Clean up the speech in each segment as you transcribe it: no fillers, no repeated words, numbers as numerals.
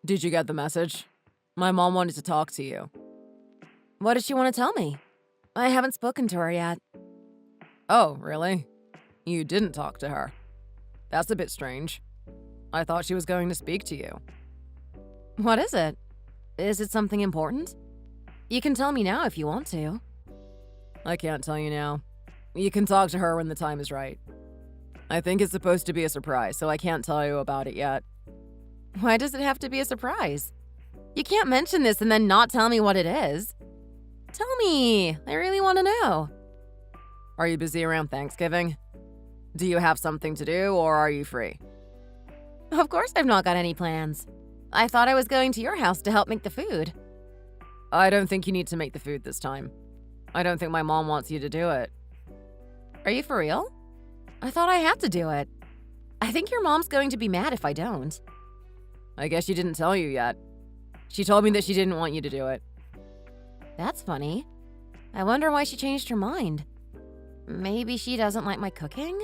Did you get the message? My mom wanted to talk to you. What does she want to tell me? I haven't spoken to her yet. Oh, really? You didn't talk to her. That's a bit strange. I thought she was going to speak to you. What is it? Is it something important? You can tell me now if you want to. I can't tell you now. You can talk to her when the time is right. I think it's supposed to be a surprise, so I can't tell you about it yet. Why does it have to be a surprise? You can't mention this and then not tell me what it is. Tell me. I really want to know. Are you busy around Thanksgiving? Do you have something to do, or are you free? Of course I've not got any plans. I thought I was going to your house to help make the food. I don't think you need to make the food this time. I don't think my mom wants you to do it. Are you for real? I thought I had to do it. I think your mom's going to be mad if I don't. I guess she didn't tell you yet. She told me that she didn't want you to do it. That's funny. I wonder why she changed her mind. Maybe she doesn't like my cooking?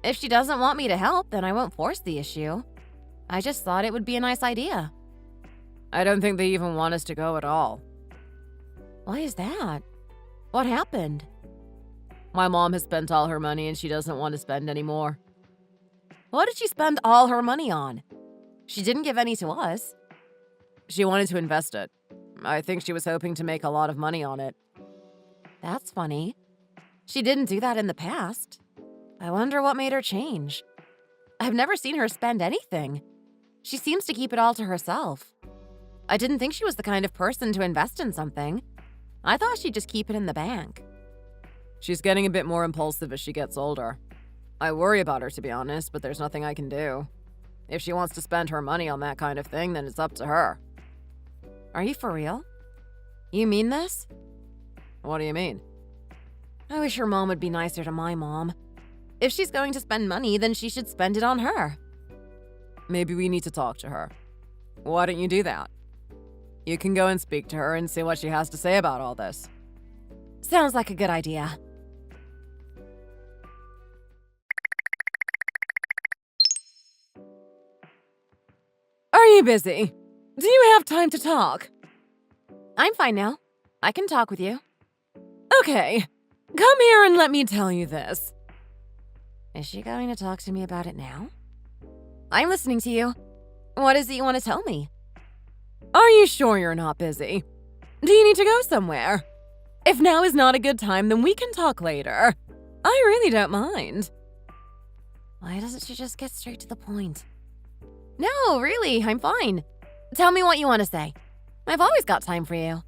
If she doesn't want me to help, then I won't force the issue. I just thought it would be a nice idea. I don't think they even want us to go at all. Why is that? What happened? My mom has spent all her money and she doesn't want to spend any more. What did she spend all her money on? She didn't give any to us. She wanted to invest it. I think she was hoping to make a lot of money on it. That's funny. She didn't do that in the past. I wonder what made her change. I've never seen her spend anything. She seems to keep it all to herself. I didn't think she was the kind of person to invest in something. I thought she'd just keep it in the bank. She's getting a bit more impulsive as she gets older. I worry about her, to be honest, but there's nothing I can do. If she wants to spend her money on that kind of thing, then it's up to her. Are you for real? You mean this? What do you mean? I wish her mom would be nicer to my mom. If she's going to spend money, then she should spend it on her. Maybe we need to talk to her. Why don't you do that? You can go and speak to her and see what she has to say about all this. Sounds like a good idea. Are you busy? Do you have time to talk? I'm fine now. I can talk with you. Okay. Come here and let me tell you this. Is she going to talk to me about it now? I'm listening to you. What is it you want to tell me? Are you sure you're not busy? Do you need to go somewhere? If now is not a good time, then we can talk later. I really don't mind. Why doesn't she just get straight to the point? No, really, I'm fine. Tell me what you want to say. I've always got time for you.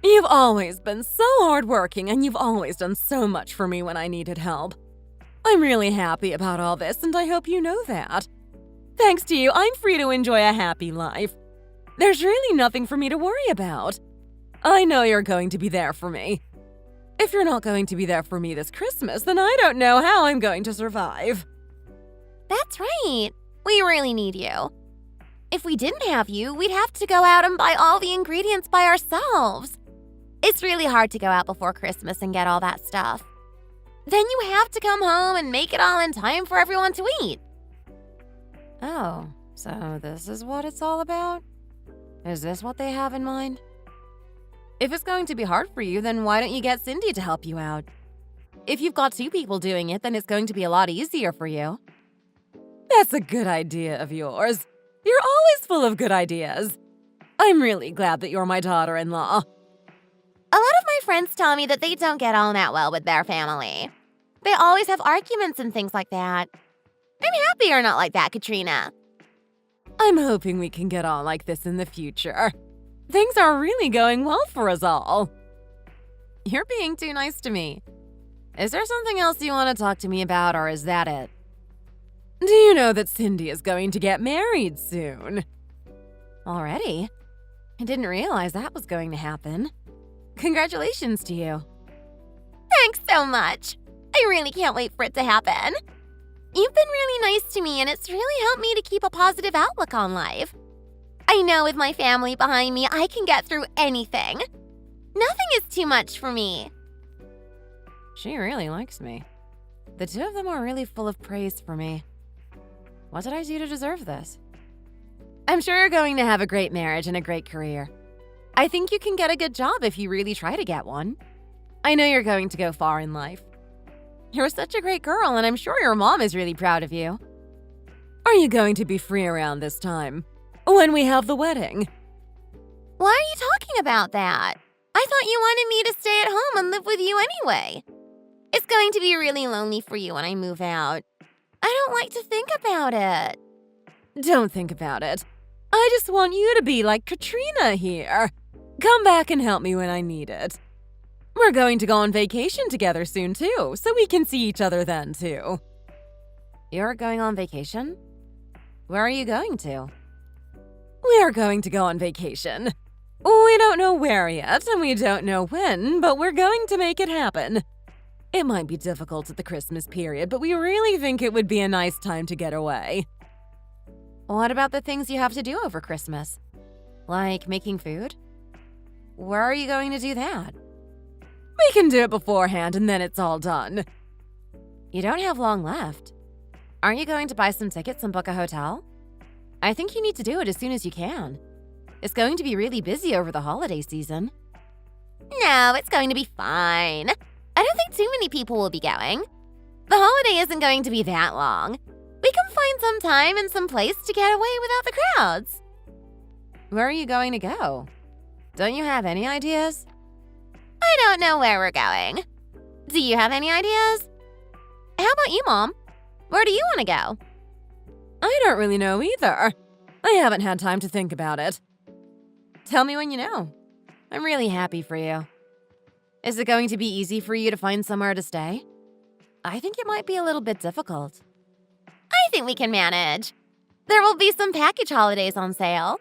You've always been so hardworking, and you've always done so much for me when I needed help. I'm really happy about all this, and I hope you know that. Thanks to you, I'm free to enjoy a happy life. There's really nothing for me to worry about. I know you're going to be there for me. If you're not going to be there for me this Christmas, then I don't know how I'm going to survive. That's right. We really need you. If we didn't have you, we'd have to go out and buy all the ingredients by ourselves. It's really hard to go out before Christmas and get all that stuff. Then you have to come home and make it all in time for everyone to eat. Oh, so this is what it's all about? Is this what they have in mind? If it's going to be hard for you, then why don't you get Cindy to help you out? If you've got two people doing it, then it's going to be a lot easier for you. That's a good idea of yours. You're always full of good ideas. I'm really glad that you're my daughter-in-law. A lot of my friends tell me that they don't get on that well with their family. They always have arguments and things like that. I'm happy you're not like that, Katrina. I'm hoping we can get on like this in the future. Things are really going well for us all. You're being too nice to me. Is there something else you want to talk to me about, or is that it? Do you know that Cindy is going to get married soon? Already? I didn't realize that was going to happen. Congratulations to you. Thanks so much. I really can't wait for it to happen. You've been really nice to me, and it's really helped me to keep a positive outlook on life. I know with my family behind me, I can get through anything. Nothing is too much for me. She really likes me. The two of them are really full of praise for me. What did I do to deserve this? I'm sure you're going to have a great marriage and a great career. I think you can get a good job if you really try to get one. I know you're going to go far in life. You're such a great girl, and I'm sure your mom is really proud of you. Are you going to be free around this time? When we have the wedding? Why are you talking about that? I thought you wanted me to stay at home and live with you anyway. It's going to be really lonely for you when I move out. I don't like to think about it. Don't think about it. I just want you to be like Katrina here. Come back and help me when I need it. We're going to go on vacation together soon, too, so we can see each other then, too. You're going on vacation? Where are you going to? We are going to go on vacation. We don't know where yet, and we don't know when, but we're going to make it happen. It might be difficult at the Christmas period, but we really think it would be a nice time to get away. What about the things you have to do over Christmas? Like making food? Where are you going to do that? We can do it beforehand and then it's all done. You don't have long left. Aren't you going to buy some tickets and book a hotel? I think you need to do it as soon as you can. It's going to be really busy over the holiday season. No, it's going to be fine. I don't think too many people will be going. The holiday isn't going to be that long. We can find some time and some place to get away without the crowds. Where are you going to go? Don't you have any ideas? I don't know where we're going. Do you have any ideas? How about you, Mom? Where do you want to go? I don't really know either. I haven't had time to think about it. Tell me when you know. I'm really happy for you. Is it going to be easy for you to find somewhere to stay? I think it might be a little bit difficult. I think we can manage. There will be some package holidays on sale.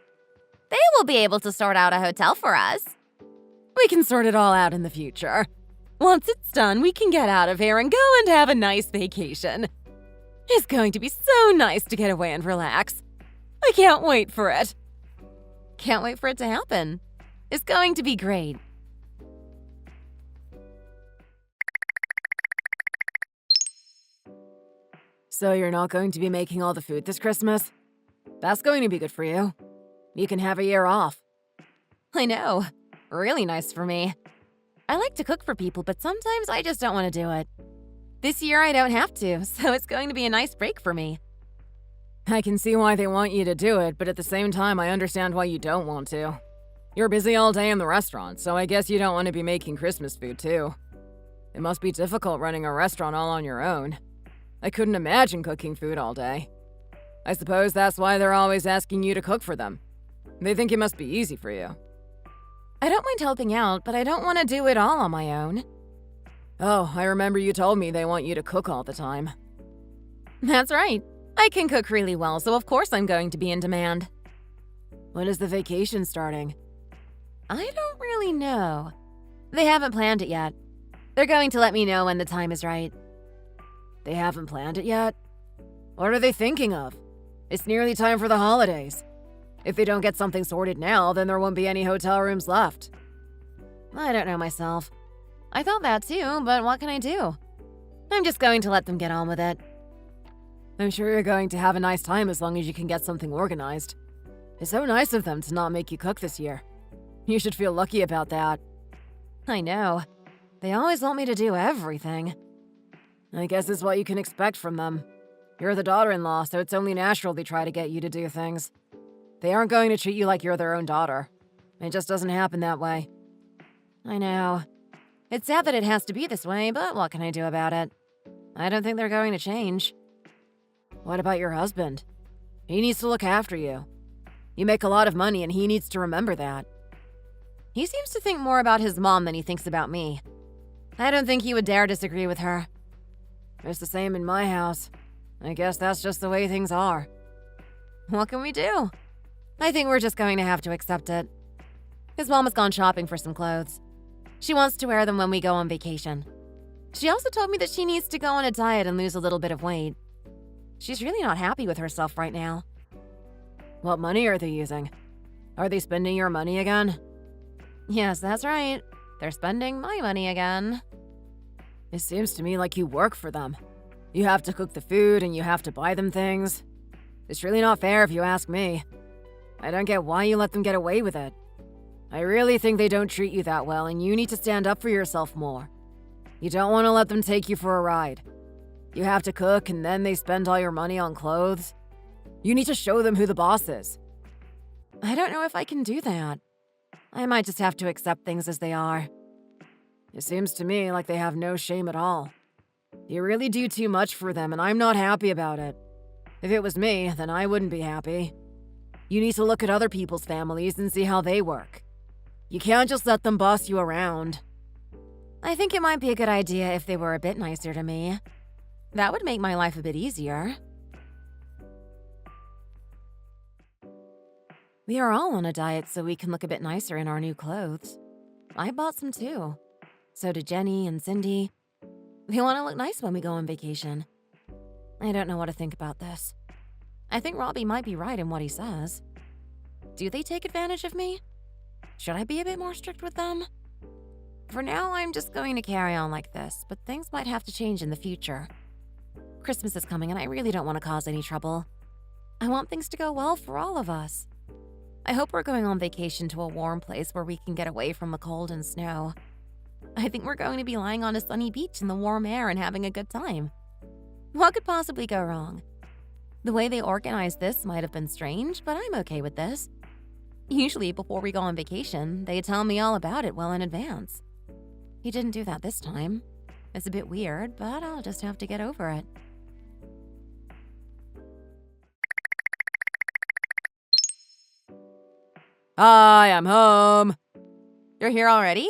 They will be able to sort out a hotel for us. We can sort it all out in the future. Once it's done, we can get out of here and go and have a nice vacation. It's going to be so nice to get away and relax. I can't wait for it. Can't wait for it to happen. It's going to be great. So you're not going to be making all the food this Christmas? That's going to be good for you. You can have a year off. I know. Really nice for me. I like to cook for people, but sometimes I just don't want to do it. This year I don't have to, so it's going to be a nice break for me. I can see why they want you to do it, but at the same time I understand why you don't want to. You're busy all day in the restaurant, so I guess you don't want to be making Christmas food too. It must be difficult running a restaurant all on your own. I couldn't imagine cooking food all day. I suppose that's why they're always asking you to cook for them. They think it must be easy for you. I don't mind helping out, but I don't want to do it all on my own. Oh, I remember you told me they want you to cook all the time. That's right. I can cook really well, so of course I'm going to be in demand. When is the vacation starting? I don't really know. They haven't planned it yet. They're going to let me know when the time is right. They haven't planned it yet? What are they thinking of? It's nearly time for the holidays. If they don't get something sorted now, then there won't be any hotel rooms left. I don't know myself. I thought that too, but what can I do? I'm just going to let them get on with it. I'm sure you're going to have a nice time as long as you can get something organized. It's so nice of them to not make you cook this year. You should feel lucky about that. I know. They always want me to do everything. I guess it's what you can expect from them. You're the daughter-in-law, so it's only natural they try to get you to do things. They aren't going to treat you like you're their own daughter. It just doesn't happen that way. I know. It's sad that it has to be this way, but what can I do about it? I don't think they're going to change. What about your husband? He needs to look after you. You make a lot of money and he needs to remember that. He seems to think more about his mom than he thinks about me. I don't think he would dare disagree with her. It's the same in my house. I guess that's just the way things are. What can we do? I think we're just going to have to accept it. His mom has gone shopping for some clothes. She wants to wear them when we go on vacation. She also told me that she needs to go on a diet and lose a little bit of weight. She's really not happy with herself right now. What money are they using? Are they spending your money again? Yes, that's right. They're spending my money again. It seems to me like you work for them. You have to cook the food and you have to buy them things. It's really not fair if you ask me. I don't get why you let them get away with it. I really think they don't treat you that well and you need to stand up for yourself more. You don't want to let them take you for a ride. You have to cook and then they spend all your money on clothes. You need to show them who the boss is. I don't know if I can do that. I might just have to accept things as they are. It seems to me like they have no shame at all. You really do too much for them and I'm not happy about it. If it was me, then I wouldn't be happy. You need to look at other people's families and see how they work. You can't just let them boss you around. I think it might be a good idea if they were a bit nicer to me. That would make my life a bit easier. We are all on a diet so we can look a bit nicer in our new clothes. I bought some too. So did Jenny and Cindy. We want to look nice when we go on vacation. I don't know what to think about this. I think Robbie might be right in what he says. Do they take advantage of me? Should I be a bit more strict with them? For now, I'm just going to carry on like this, but things might have to change in the future. Christmas is coming and I really don't want to cause any trouble. I want things to go well for all of us. I hope we're going on vacation to a warm place where we can get away from the cold and snow. I think we're going to be lying on a sunny beach in the warm air and having a good time. What could possibly go wrong? The way they organized this might have been strange, but I'm okay with this. Usually, before we go on vacation, they tell me all about it well in advance. He didn't do that this time. It's a bit weird, but I'll just have to get over it. Hi, I'm home. You're here already?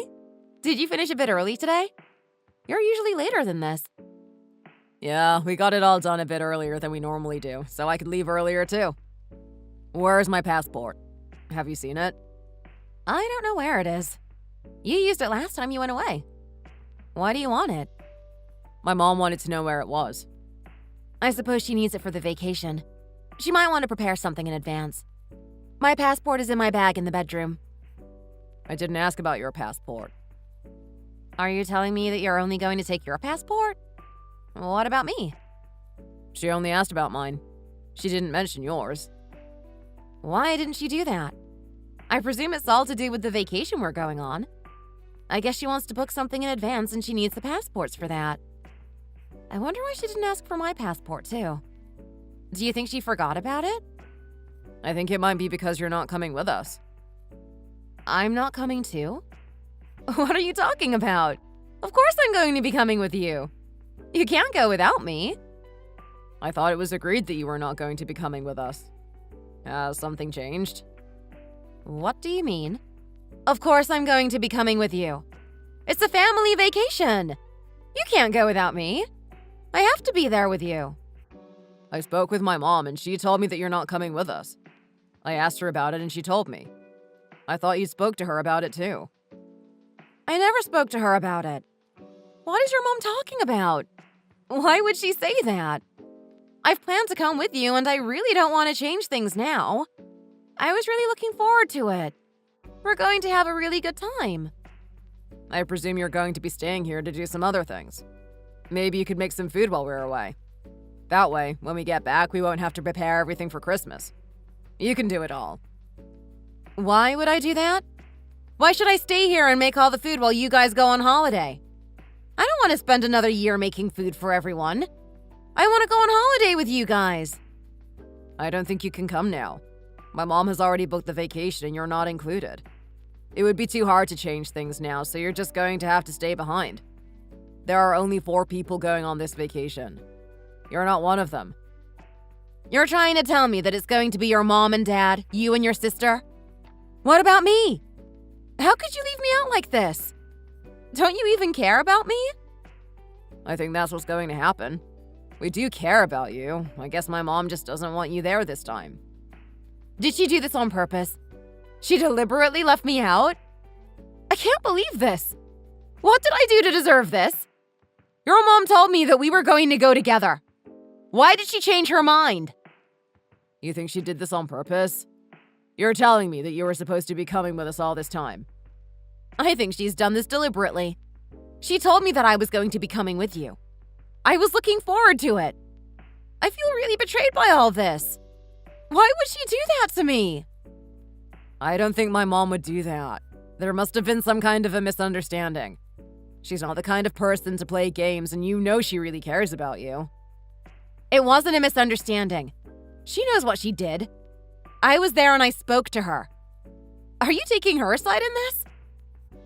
Did you finish a bit early today? You're usually later than this. Yeah, we got it all done a bit earlier than we normally do, so I could leave earlier too. Where's my passport? Have you seen it? I don't know where it is. You used it last time you went away. Why do you want it? My mom wanted to know where it was. I suppose she needs it for the vacation. She might want to prepare something in advance. My passport is in my bag in the bedroom. I didn't ask about your passport. Are you telling me that you're only going to take your passport? What about me? She only asked about mine. She didn't mention yours. Why didn't she do that? I presume it's all to do with the vacation we're going on. I guess she wants to book something in advance and she needs the passports for that. I wonder why she didn't ask for my passport too. Do you think she forgot about it? I think it might be because you're not coming with us. I'm not coming too? What are you talking about? Of course I'm going to be coming with you. You can't go without me. I thought it was agreed that you were not going to be coming with us. Has something changed? What do you mean? Of course I'm going to be coming with you. It's a family vacation. You can't go without me. I have to be there with you. I spoke with my mom and she told me that you're not coming with us. I asked her about it and she told me. I thought you spoke to her about it too. I never spoke to her about it. What is your mom talking about? Why would she say that? I've planned to come with you and I really don't want to change things now. I was really looking forward to it. We're going to have a really good time. I presume you're going to be staying here to do some other things. Maybe you could make some food while we're away. That way, when we get back, we won't have to prepare everything for Christmas. You can do it all. Why would I do that? Why should I stay here and make all the food while you guys go on holiday? I don't want to spend another year making food for everyone. I want to go on holiday with you guys. I don't think you can come now. My mom has already booked the vacation and you're not included. It would be too hard to change things now, so you're just going to have to stay behind. There are only 4 people going on this vacation. You're not one of them. You're trying to tell me that it's going to be your mom and dad, you and your sister? What about me? How could you leave me out like this? Don't you even care about me? I think that's what's going to happen. We do care about you. I guess my mom just doesn't want you there this time. Did she do this on purpose? She deliberately left me out? I can't believe this. What did I do to deserve this? Your mom told me that we were going to go together. Why did she change her mind? You think she did this on purpose? You're telling me that you were supposed to be coming with us all this time. I think she's done this deliberately. She told me that I was going to be coming with you. I was looking forward to it. I feel really betrayed by all this. Why would she do that to me? I don't think my mom would do that. There must have been some kind of a misunderstanding. She's not the kind of person to play games, and you know she really cares about you. It wasn't a misunderstanding. She knows what she did. I was there and I spoke to her. Are you taking her side in this?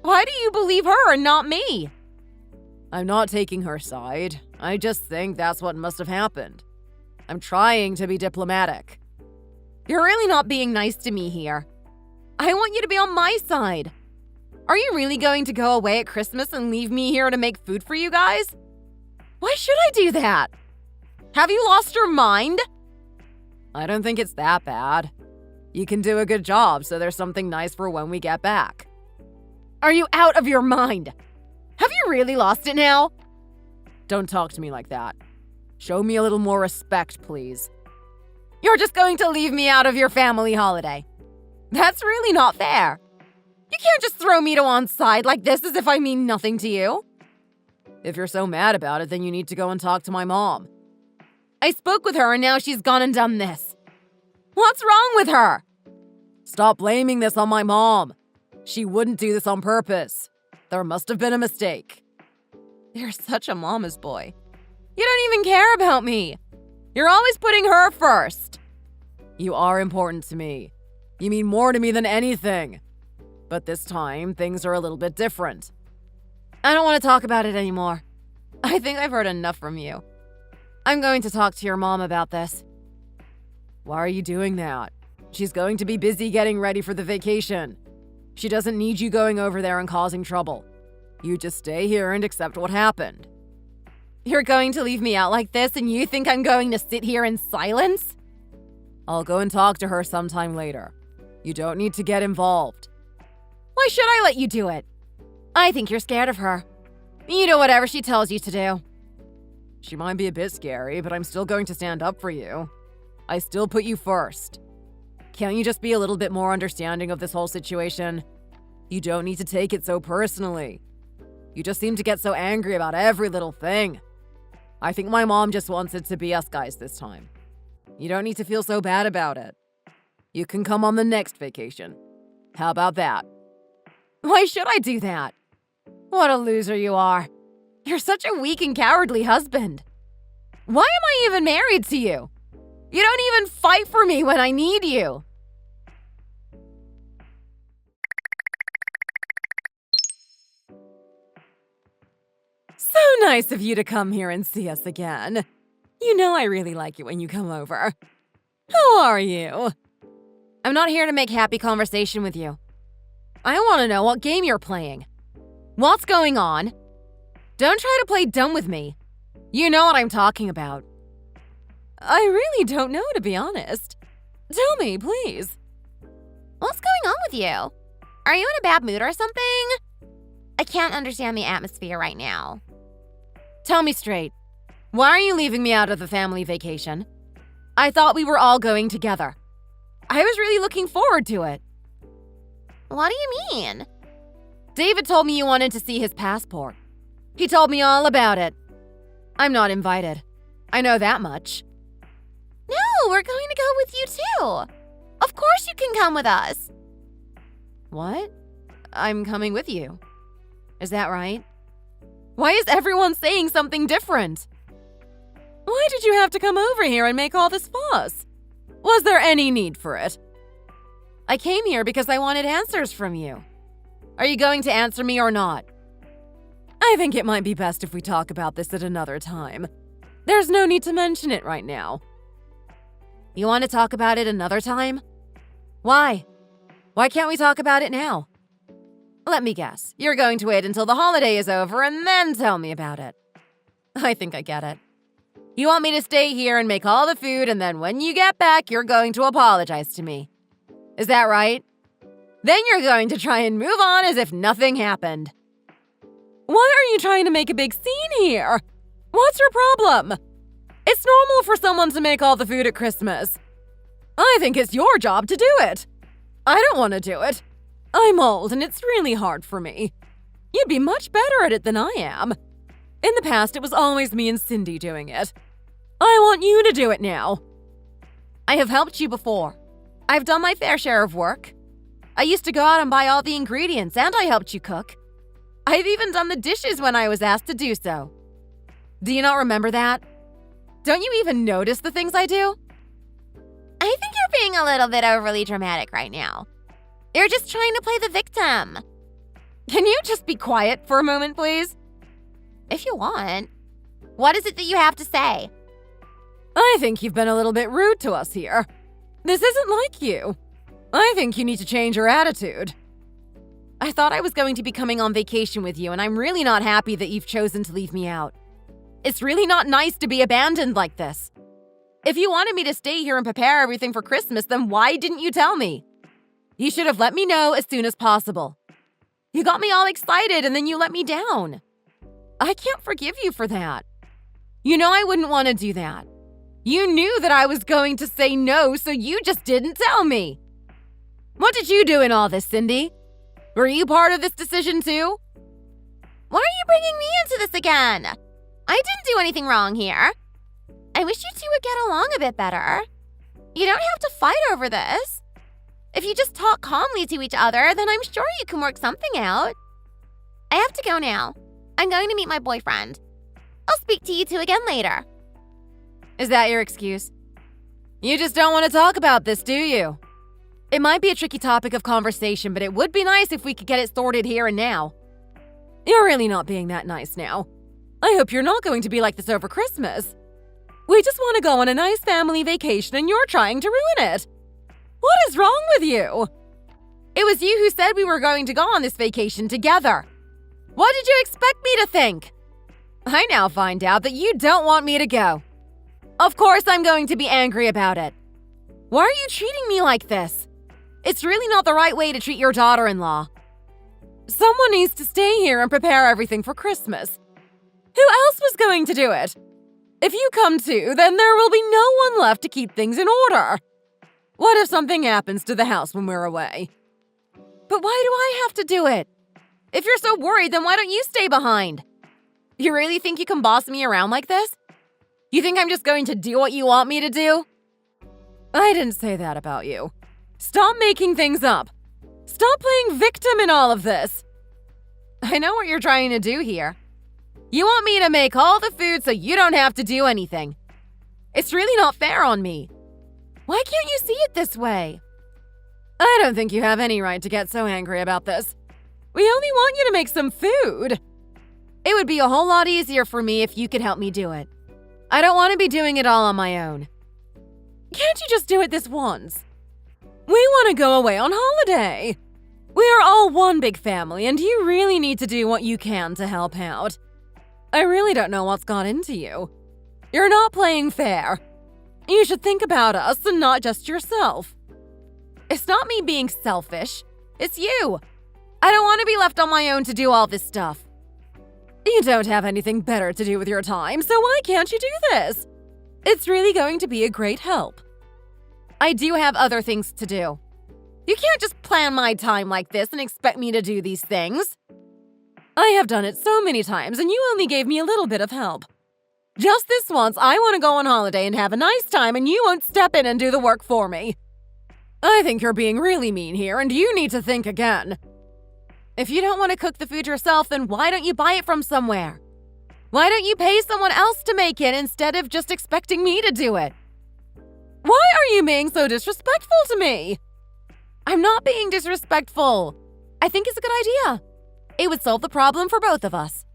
Why do you believe her and not me? I'm not taking her side. I just think that's what must have happened. I'm trying to be diplomatic. You're really not being nice to me here. I want you to be on my side. Are you really going to go away at Christmas and leave me here to make food for you guys? Why should I do that? Have you lost your mind? I don't think it's that bad. You can do a good job, so there's something nice for when we get back. Are you out of your mind? Have you really lost it now? Don't talk to me like that. Show me a little more respect, please. You're just going to leave me out of your family holiday. That's really not fair. You can't just throw me to one side like this as if I mean nothing to you. If you're so mad about it, then you need to go and talk to my mom. I spoke with her and now she's gone and done this. What's wrong with her? Stop blaming this on my mom. She wouldn't do this on purpose. There must have been a mistake. You're such a mama's boy. You don't even care about me. You're always putting her first. You are important to me. You mean more to me than anything. But this time, things are a little bit different. I don't want to talk about it anymore. I think I've heard enough from you. I'm going to talk to your mom about this. Why are you doing that? She's going to be busy getting ready for the vacation. She doesn't need you going over there and causing trouble. You just stay here and accept what happened. You're going to leave me out like this and you think I'm going to sit here in silence? I'll go and talk to her sometime later. You don't need to get involved. Why should I let you do it? I think you're scared of her. You do whatever she tells you to do. She might be a bit scary, but I'm still going to stand up for you. I still put you first. Can't you just be a little bit more understanding of this whole situation? You don't need to take it so personally. You just seem to get so angry about every little thing. I think my mom just wants it to be us guys this time. You don't need to feel so bad about it. You can come on the next vacation. How about that? Why should I do that? What a loser you are. You're such a weak and cowardly husband. Why am I even married to you? You don't even fight for me when I need you. So nice of you to come here and see us again. You know I really like it when you come over. How are you? I'm not here to make happy conversation with you. I want to know what game you're playing. What's going on? Don't try to play dumb with me. You know what I'm talking about. I really don't know, to be honest. Tell me, please. What's going on with you? Are you in a bad mood or something? I can't understand the atmosphere right now. Tell me straight. Why are you leaving me out of the family vacation? I thought we were all going together. I was really looking forward to it. What do you mean? David told me you wanted to see his passport. He told me all about it. I'm not invited. I know that much. No, we're going to go with you too. Of course you can come with us. What? I'm coming with you. Is that right? Why is everyone saying something different? Why did you have to come over here and make all this fuss? Was there any need for it? I came here because I wanted answers from you. Are you going to answer me or not? I think it might be best if we talk about this at another time. There's no need to mention it right now. You want to talk about it another time? Why? Why can't we talk about it now? Let me guess. You're going to wait until the holiday is over and then tell me about it. I think I get it. You want me to stay here and make all the food, and then when you get back, you're going to apologize to me. Is that right? Then you're going to try and move on as if nothing happened. Why are you trying to make a big scene here? What's your problem? It's normal for someone to make all the food at Christmas. I think it's your job to do it. I don't want to do it. I'm old and it's really hard for me. You'd be much better at it than I am. In the past, it was always me and Cindy doing it. I want you to do it now. I have helped you before. I've done my fair share of work. I used to go out and buy all the ingredients, and I helped you cook. I've even done the dishes when I was asked to do so. Do you not remember that? Don't you even notice the things I do? I think you're being a little bit overly dramatic right now. You're just trying to play the victim. Can you just be quiet for a moment, please? If you want. What is it that you have to say? I think you've been a little bit rude to us here. This isn't like you. I think you need to change your attitude. I thought I was going to be coming on vacation with you, and I'm really not happy that you've chosen to leave me out. It's really not nice to be abandoned like this. If you wanted me to stay here and prepare everything for Christmas, then why didn't you tell me? You should have let me know as soon as possible. You got me all excited and then you let me down. I can't forgive you for that. You know I wouldn't want to do that. You knew that I was going to say no, so you just didn't tell me. What did you do in all this, Cindy? Were you part of this decision too? Why are you bringing me into this again? I didn't do anything wrong here. I wish you two would get along a bit better. You don't have to fight over this. If you just talk calmly to each other, then I'm sure you can work something out. I have to go now. I'm going to meet my boyfriend. I'll speak to you two again later. Is that your excuse? You just don't want to talk about this, do you? It might be a tricky topic of conversation, but it would be nice if we could get it sorted here and now. You're really not being that nice now. I hope you're not going to be like this over Christmas. We just want to go on a nice family vacation and you're trying to ruin it. What is wrong with you? It was you who said we were going to go on this vacation together. What did you expect me to think? I now find out that you don't want me to go. Of course I'm going to be angry about it. Why are you treating me like this? It's really not the right way to treat your daughter-in-law. Someone needs to stay here and prepare everything for Christmas. Who else was going to do it? If you come too, then there will be no one left to keep things in order. What if something happens to the house when we're away? But why do I have to do it? If you're so worried, then why don't you stay behind? You really think you can boss me around like this? You think I'm just going to do what you want me to do? I didn't say that about you. Stop making things up. Stop playing victim in all of this. I know what you're trying to do here. You want me to make all the food so you don't have to do anything. It's really not fair on me. Why can't you see it this way? I don't think you have any right to get so angry about this. We only want you to make some food. It would be a whole lot easier for me if you could help me do it. I don't want to be doing it all on my own. Can't you just do it this once? We want to go away on holiday. We are all one big family, and you really need to do what you can to help out. I really don't know what's got into you. You're not playing fair. You should think about us and not just yourself. It's not me being selfish. It's you. I don't want to be left on my own to do all this stuff. You don't have anything better to do with your time, so why can't you do this? It's really going to be a great help. I do have other things to do. You can't just plan my time like this and expect me to do these things. I have done it so many times, and you only gave me a little bit of help. Just this once, I want to go on holiday and have a nice time, and you won't step in and do the work for me. I think you're being really mean here, and you need to think again. If you don't want to cook the food yourself, then why don't you buy it from somewhere? Why don't you pay someone else to make it instead of just expecting me to do it? Why are you being so disrespectful to me? I'm not being disrespectful. I think it's a good idea. It would solve the problem for both of us.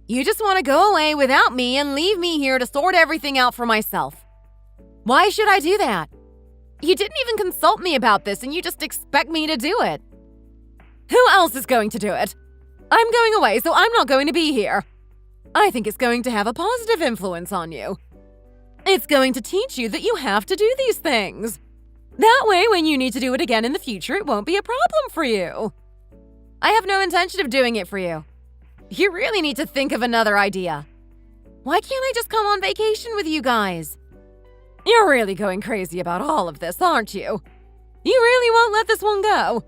You just want to go away without me and leave me here to sort everything out for myself. Why should I do that? You didn't even consult me about this and you just expect me to do it. Who else is going to do it? I'm going away, so I'm not going to be here. I think it's going to have a positive influence on you. It's going to teach you that you have to do these things. That way, when you need to do it again in the future, it won't be a problem for you. I have no intention of doing it for you. You really need to think of another idea. Why can't I just come on vacation with you guys? You're really going crazy about all of this, aren't you? You really won't let this one go.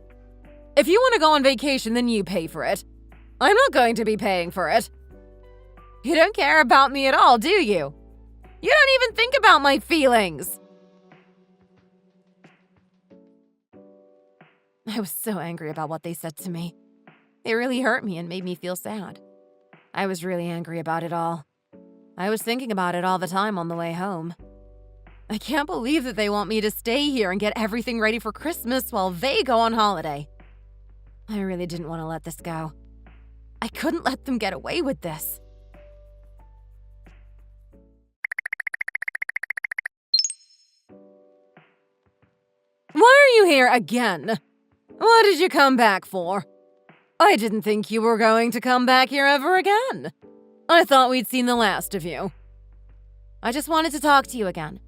If you want to go on vacation, then you pay for it. I'm not going to be paying for it. You don't care about me at all, do you? You don't even think about my feelings. I was so angry about what they said to me. It really hurt me and made me feel sad. I was really angry about it all. I was thinking about it all the time on the way home. I can't believe that they want me to stay here and get everything ready for Christmas while they go on holiday. I really didn't want to let this go. I couldn't let them get away with this. Why are you here again? What did you come back for? I didn't think you were going to come back here ever again. I thought we'd seen the last of you. I just wanted to talk to you again.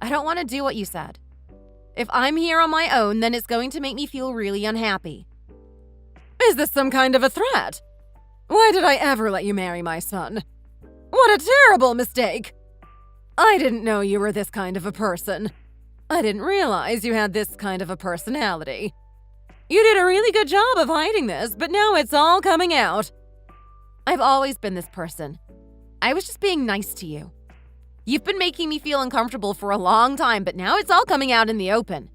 I don't want to do what you said. If I'm here on my own, then it's going to make me feel really unhappy. Is this some kind of a threat? Why did I ever let you marry my son? What a terrible mistake! I didn't know you were this kind of a person. I didn't realize you had this kind of a personality. You did a really good job of hiding this, but now it's all coming out. I've always been this person. I was just being nice to you. You've been making me feel uncomfortable for a long time, but now it's all coming out in the open.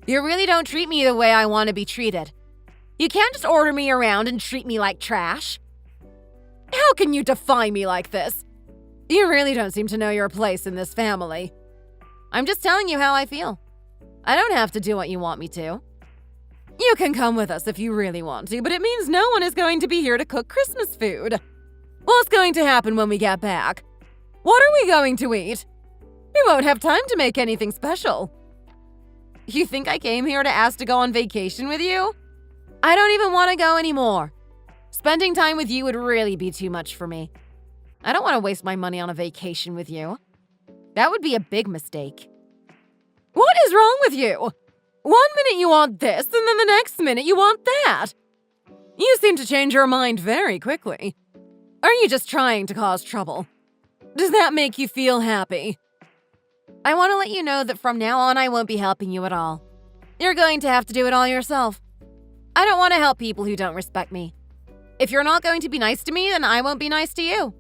You really don't treat me the way I want to be treated. You can't just order me around and treat me like trash. How can you defy me like this? You really don't seem to know your place in this family. I'm just telling you how I feel. I don't have to do what you want me to. You can come with us if you really want to, but it means no one is going to be here to cook Christmas food. What's going to happen when we get back? What are we going to eat? We won't have time to make anything special. You think I came here to ask to go on vacation with you? I don't even want to go anymore. Spending time with you would really be too much for me. I don't want to waste my money on a vacation with you. That would be a big mistake. What is wrong with you? 1 minute you want this, and then the next minute you want that. You seem to change your mind very quickly. Are you just trying to cause trouble? Does that make you feel happy? I want to let you know that from now on I won't be helping you at all. You're going to have to do it all yourself. I don't want to help people who don't respect me. If you're not going to be nice to me, then I won't be nice to you.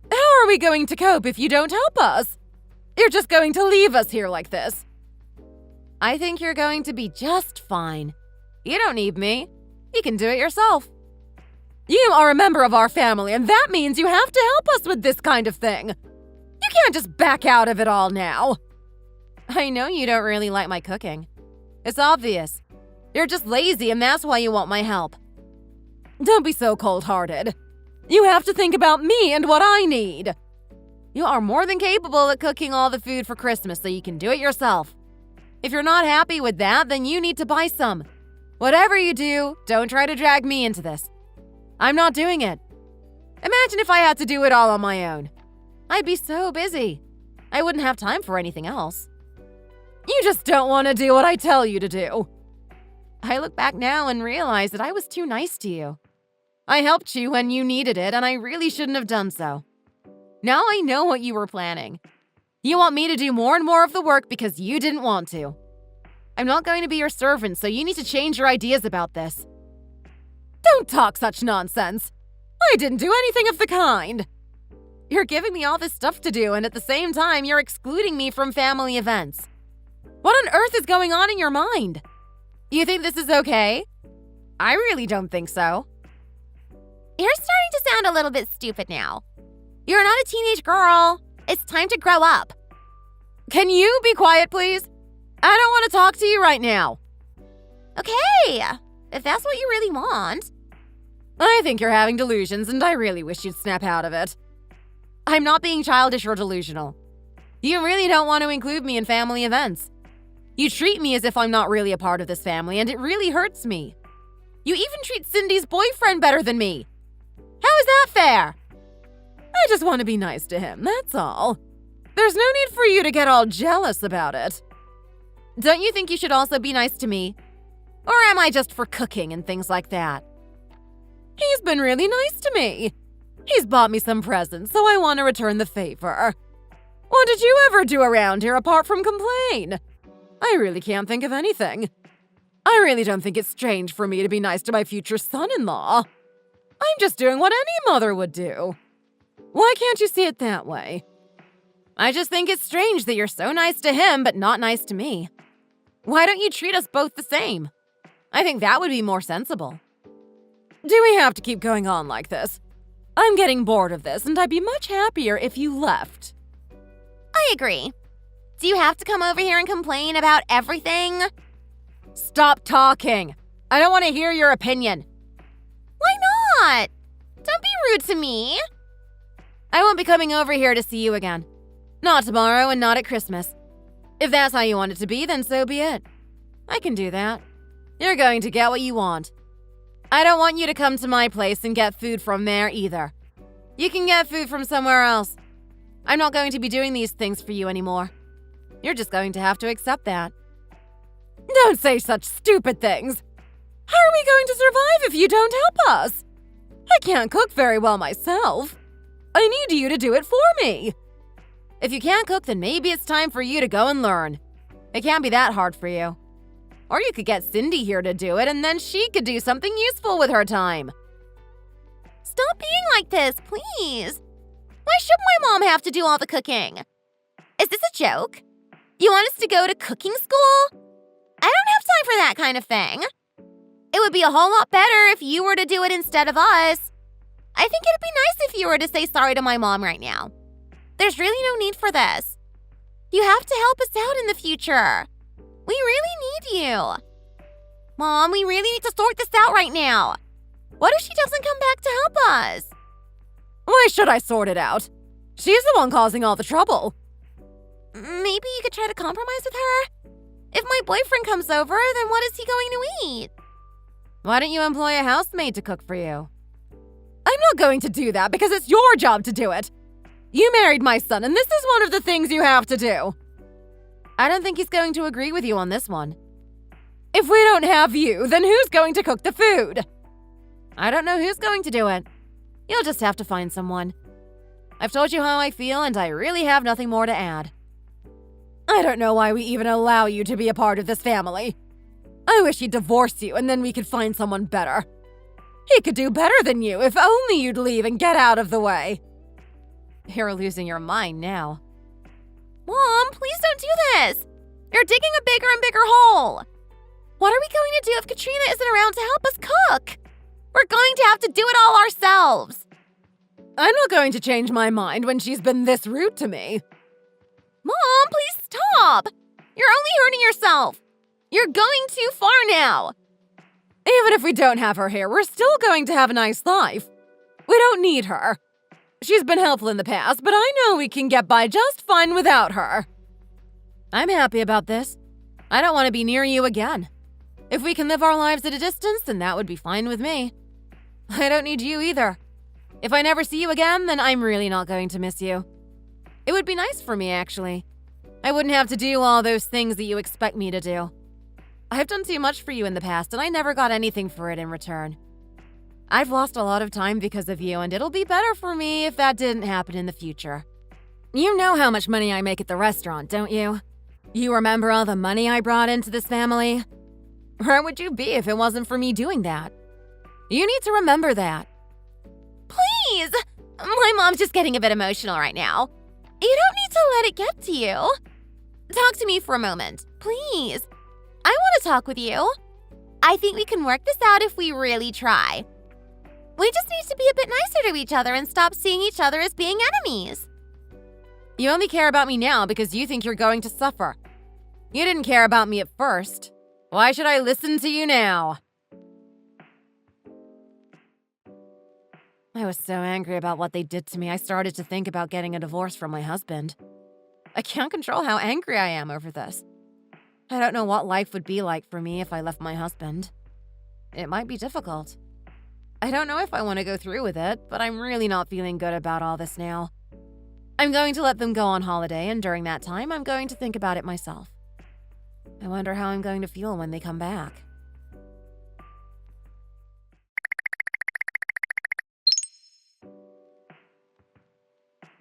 How are we going to cope if you don't help us? You're just going to leave us here like this. I think you're going to be just fine. You don't need me. You can do it yourself. You are a member of our family, and that means you have to help us with this kind of thing. You can't just back out of it all now. I know you don't really like my cooking. It's obvious. You're just lazy, and that's why you want my help. Don't be so cold-hearted. You have to think about me and what I need. You are more than capable at cooking all the food for Christmas, so you can do it yourself. If you're not happy with that, then you need to buy some. Whatever you do, don't try to drag me into this. I'm not doing it. Imagine if I had to do it all on my own. I'd be so busy. I wouldn't have time for anything else. You just don't want to do what I tell you to do. I look back now and realize that I was too nice to you. I helped you when you needed it, and I really shouldn't have done so. Now I know what you were planning. You want me to do more and more of the work because you didn't want to. I'm not going to be your servant, so you need to change your ideas about this. Don't talk such nonsense. I didn't do anything of the kind. You're giving me all this stuff to do, and at the same time, you're excluding me from family events. What on earth is going on in your mind? You think this is okay? I really don't think so. You're starting to sound a little bit stupid now. You're not a teenage girl. It's time to grow up. Can you be quiet, please? I don't want to talk to you right now. Okay, if that's what you really want. I think you're having delusions, and I really wish you'd snap out of it. I'm not being childish or delusional. You really don't want to include me in family events. You treat me as if I'm not really a part of this family, and it really hurts me. You even treat Cindy's boyfriend better than me. How is that fair? I just want to be nice to him, that's all. There's no need for you to get all jealous about it. Don't you think you should also be nice to me? Or am I just for cooking and things like that? He's been really nice to me. He's bought me some presents, so I want to return the favor. What did you ever do around here apart from complain? I really can't think of anything. I really don't think it's strange for me to be nice to my future son-in-law. I'm just doing what any mother would do. Why can't you see it that way? I just think it's strange that you're so nice to him but not nice to me. Why don't you treat us both the same? I think that would be more sensible. Do we have to keep going on like this? I'm getting bored of this, and I'd be much happier if you left. I agree. Do you have to come over here and complain about everything? Stop talking! I don't want to hear your opinion. Why not? Don't be rude to me. I won't be coming over here to see you again. Not tomorrow and not at Christmas. If that's how you want it to be, then so be it. I can do that. You're going to get what you want. I don't want you to come to my place and get food from there either. You can get food from somewhere else. I'm not going to be doing these things for you anymore. You're just going to have to accept that. Don't say such stupid things. How are we going to survive if you don't help us? I can't cook very well myself. I need you to do it for me. If you can't cook, then maybe it's time for you to go and learn. It can't be that hard for you. Or you could get Cindy here to do it, and then she could do something useful with her time. Stop being like this, please. Why should my mom have to do all the cooking? Is this a joke? You want us to go to cooking school? I don't have time for that kind of thing. It would be a whole lot better if you were to do it instead of us. I think it'd be nice if you were to say sorry to my mom right now. There's really no need for this. You have to help us out in the future. We really need you. Mom, we really need to sort this out right now. What if she doesn't come back to help us? Why should I sort it out? She's the one causing all the trouble. Maybe you could try to compromise with her? If my boyfriend comes over, then what is he going to eat? Why don't you employ a housemaid to cook for you? I'm not going to do that because it's your job to do it. You married my son, and this is one of the things you have to do. I don't think he's going to agree with you on this one. If we don't have you, then who's going to cook the food? I don't know who's going to do it. You'll just have to find someone. I've told you how I feel, and I really have nothing more to add. I don't know why we even allow you to be a part of this family. I wish he'd divorce you, and then we could find someone better. He could do better than you if only you'd leave and get out of the way. You're losing your mind now. Mom, please don't do this. You're digging a bigger and bigger hole. What are we going to do if Katrina isn't around to help us cook? We're going to have to do it all ourselves. I'm not going to change my mind when she's been this rude to me. Mom, please stop. You're only hurting yourself. You're going too far now. Even if we don't have her here, we're still going to have a nice life. We don't need her. She's been helpful in the past, but I know we can get by just fine without her. I'm happy about this. I don't want to be near you again. If we can live our lives at a distance, then that would be fine with me. I don't need you either. If I never see you again, then I'm really not going to miss you. It would be nice for me, actually. I wouldn't have to do all those things that you expect me to do. I've done too much for you in the past, and I never got anything for it in return. I've lost a lot of time because of you, and it'll be better for me if that didn't happen in the future. You know how much money I make at the restaurant, don't you? You remember all the money I brought into this family? Where would you be if it wasn't for me doing that? You need to remember that. Please! My mom's just getting a bit emotional right now. You don't need to let it get to you. Talk to me for a moment, please. I want to talk with you. I think we can work this out if we really try. We just need to be a bit nicer to each other and stop seeing each other as being enemies. You only care about me now because you think you're going to suffer. You didn't care about me at first. Why should I listen to you now? I was so angry about what they did to me, I started to think about getting a divorce from my husband. I can't control how angry I am over this. I don't know what life would be like for me if I left my husband. It might be difficult. I don't know if I want to go through with it, but I'm really not feeling good about all this now. I'm going to let them go on holiday, and during that time, I'm going to think about it myself. I wonder how I'm going to feel when they come back.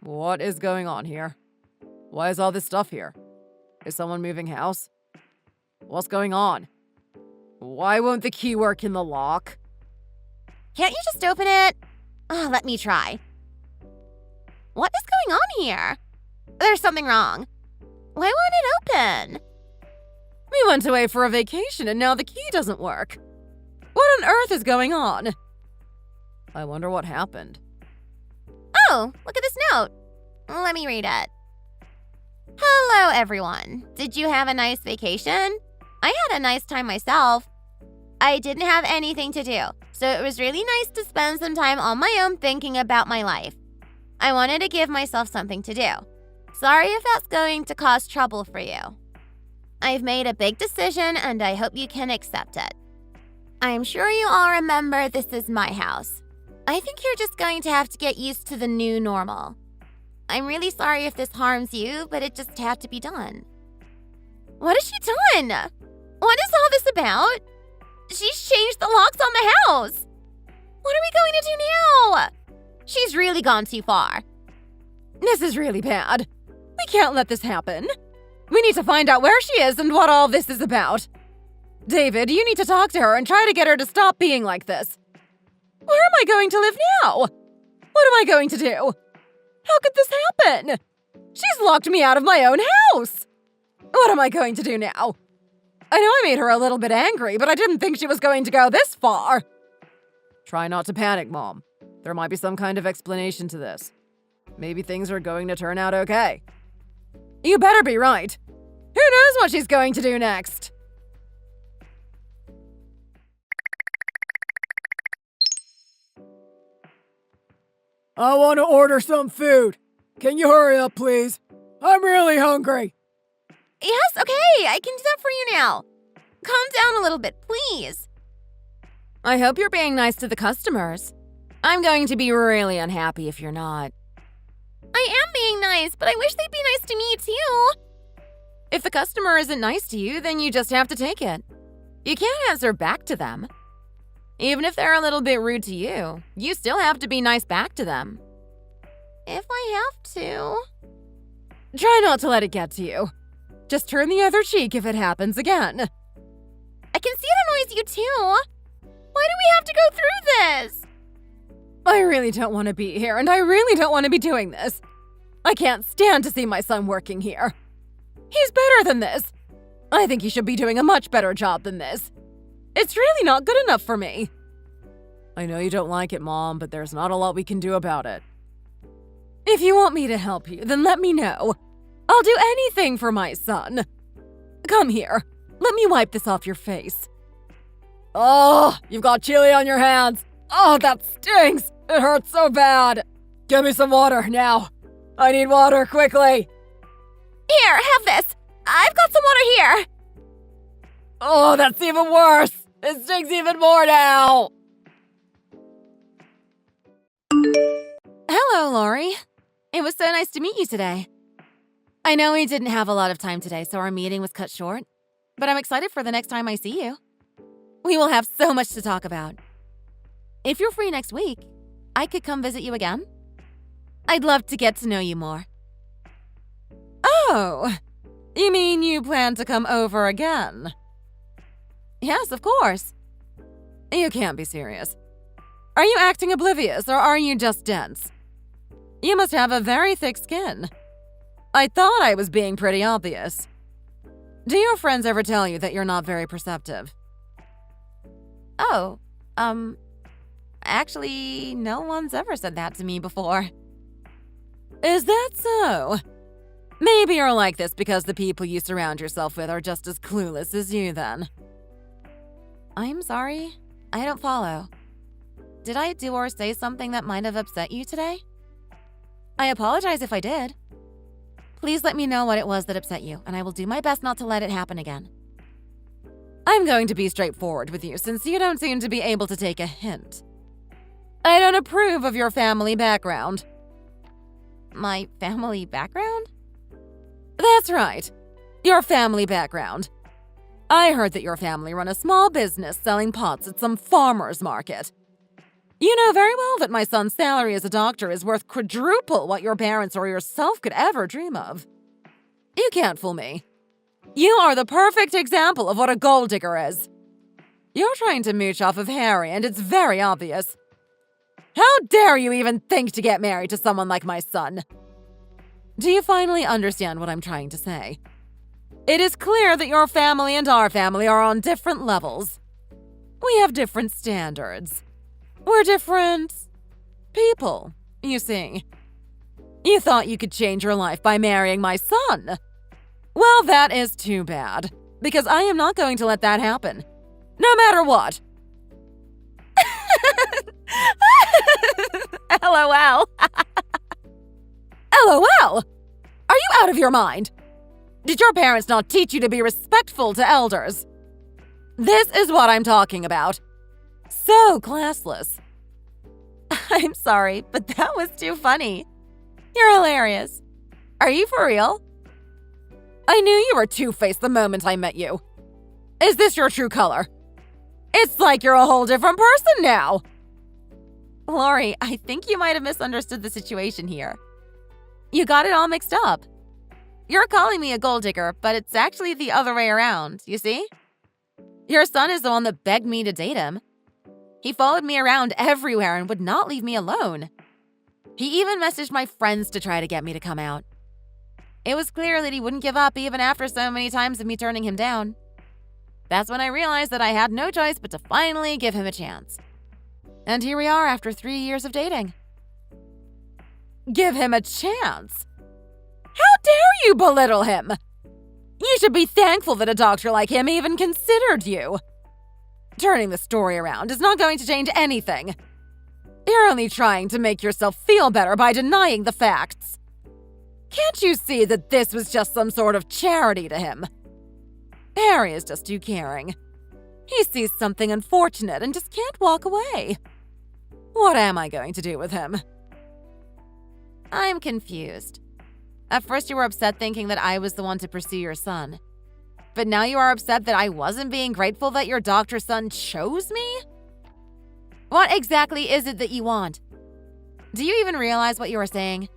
What is going on here? Why is all this stuff here? Is someone moving house? What's going on? Why won't the key work in the lock? Can't you just open it? Let me try. What is going on here? There's something wrong. Why won't it open? We went away for a vacation and now the key doesn't work. What on earth is going on? I wonder what happened. Oh, look at this note. Let me read it. Hello, everyone. Did you have a nice vacation? I had a nice time myself. I didn't have anything to do, so it was really nice to spend some time on my own thinking about my life. I wanted to give myself something to do. Sorry if that's going to cause trouble for you. I've made a big decision and I hope you can accept it. I'm sure you all remember this is my house. I think you're just going to have to get used to the new normal. I'm really sorry if this harms you, but it just had to be done. What has she done? What is all this about? She's changed the locks on the house. What are we going to do now? She's really gone too far. This is really bad. We can't let this happen. We need to find out where she is and what all this is about. David, you need to talk to her and try to get her to stop being like this. Where am I going to live now? What am I going to do? How could this happen? She's locked me out of my own house. What am I going to do now? I know I made her a little bit angry, but I didn't think she was going to go this far. Try not to panic, Mom. There might be some kind of explanation to this. Maybe things are going to turn out okay. You better be right. Who knows what she's going to do next? I want to order some food. Can you hurry up, please? I'm really hungry. Yes, okay, I can do that for you now. Calm down a little bit, please. I hope you're being nice to the customers. I'm going to be really unhappy if you're not. I am being nice, but I wish they'd be nice to me too. If the customer isn't nice to you, then you just have to take it. You can't answer back to them. Even if they're a little bit rude to you, you still have to be nice back to them. If I have to. Try not to let it get to you. Just turn the other cheek if it happens again. I can see it annoys you too. Why do we have to go through this? I really don't want to be here, and I really don't want to be doing this. I can't stand to see my son working here. He's better than this. I think he should be doing a much better job than this. It's really not good enough for me. I know you don't like it, Mom, but there's not a lot we can do about it. If you want me to help you, then let me know. I'll do anything for my son. Come here. Let me wipe this off your face. Oh, you've got chili on your hands. Oh, that stinks. It hurts so bad. Give me some water now. I need water quickly. Here, have this. I've got some water here. Oh, that's even worse. It stinks even more now. Hello, Lori. It was so nice to meet you today. I know we didn't have a lot of time today, so our meeting was cut short. But I'm excited for the next time I see you. We will have so much to talk about. If you're free next week, I could come visit you again. I'd love to get to know you more. Oh, you mean you plan to come over again? Yes, of course. You can't be serious. Are you acting oblivious or are you just dense? You must have a very thick skin. I thought I was being pretty obvious. Do your friends ever tell you that you're not very perceptive? Oh, actually, no one's ever said that to me before. Is that so? Maybe you're like this because the people you surround yourself with are just as clueless as you then. I'm sorry, I don't follow. Did I do or say something that might have upset you today? I apologize if I did. Please let me know what it was that upset you, and I will do my best not to let it happen again. I'm going to be straightforward with you since you don't seem to be able to take a hint. I don't approve of your family background. My family background? That's right. Your family background. I heard that your family run a small business selling pots at some farmer's market. You know very well that my son's salary as a doctor is worth quadruple what your parents or yourself could ever dream of. You can't fool me. You are the perfect example of what a gold digger is. You're trying to mooch off of Harry, and it's very obvious. How dare you even think to get married to someone like my son? Do you finally understand what I'm trying to say? It is clear that your family and our family are on different levels. We have different standards. We're different people, you see. You thought you could change your life by marrying my son. Well, that is too bad, because I am not going to let that happen. No matter what. LOL. LOL? Are you out of your mind? Did your parents not teach you to be respectful to elders? This is what I'm talking about. So classless. I'm sorry, but that was too funny. You're hilarious. Are you for real? I knew you were two-faced the moment I met you. Is this your true color? It's like you're a whole different person now. Lori, I think you might have misunderstood the situation here. You got it all mixed up. You're calling me a gold digger, but it's actually the other way around, you see? Your son is the one that begged me to date him. He followed me around everywhere and would not leave me alone. He even messaged my friends to try to get me to come out. It was clear that he wouldn't give up even after so many times of me turning him down. That's when I realized that I had no choice but to finally give him a chance. And here we are after 3 years of dating. Give him a chance? How dare you belittle him? You should be thankful that a doctor like him even considered you. Turning the story around is not going to change anything. You're only trying to make yourself feel better by denying the facts. Can't you see that this was just some sort of charity to him? Harry is just too caring. He sees something unfortunate and just can't walk away. What am I going to do with him? I'm confused. At first you were upset thinking that I was the one to pursue your son. But now you are upset that I wasn't being grateful that your doctor son chose me? What exactly is it that you want? Do you even realize what you are saying?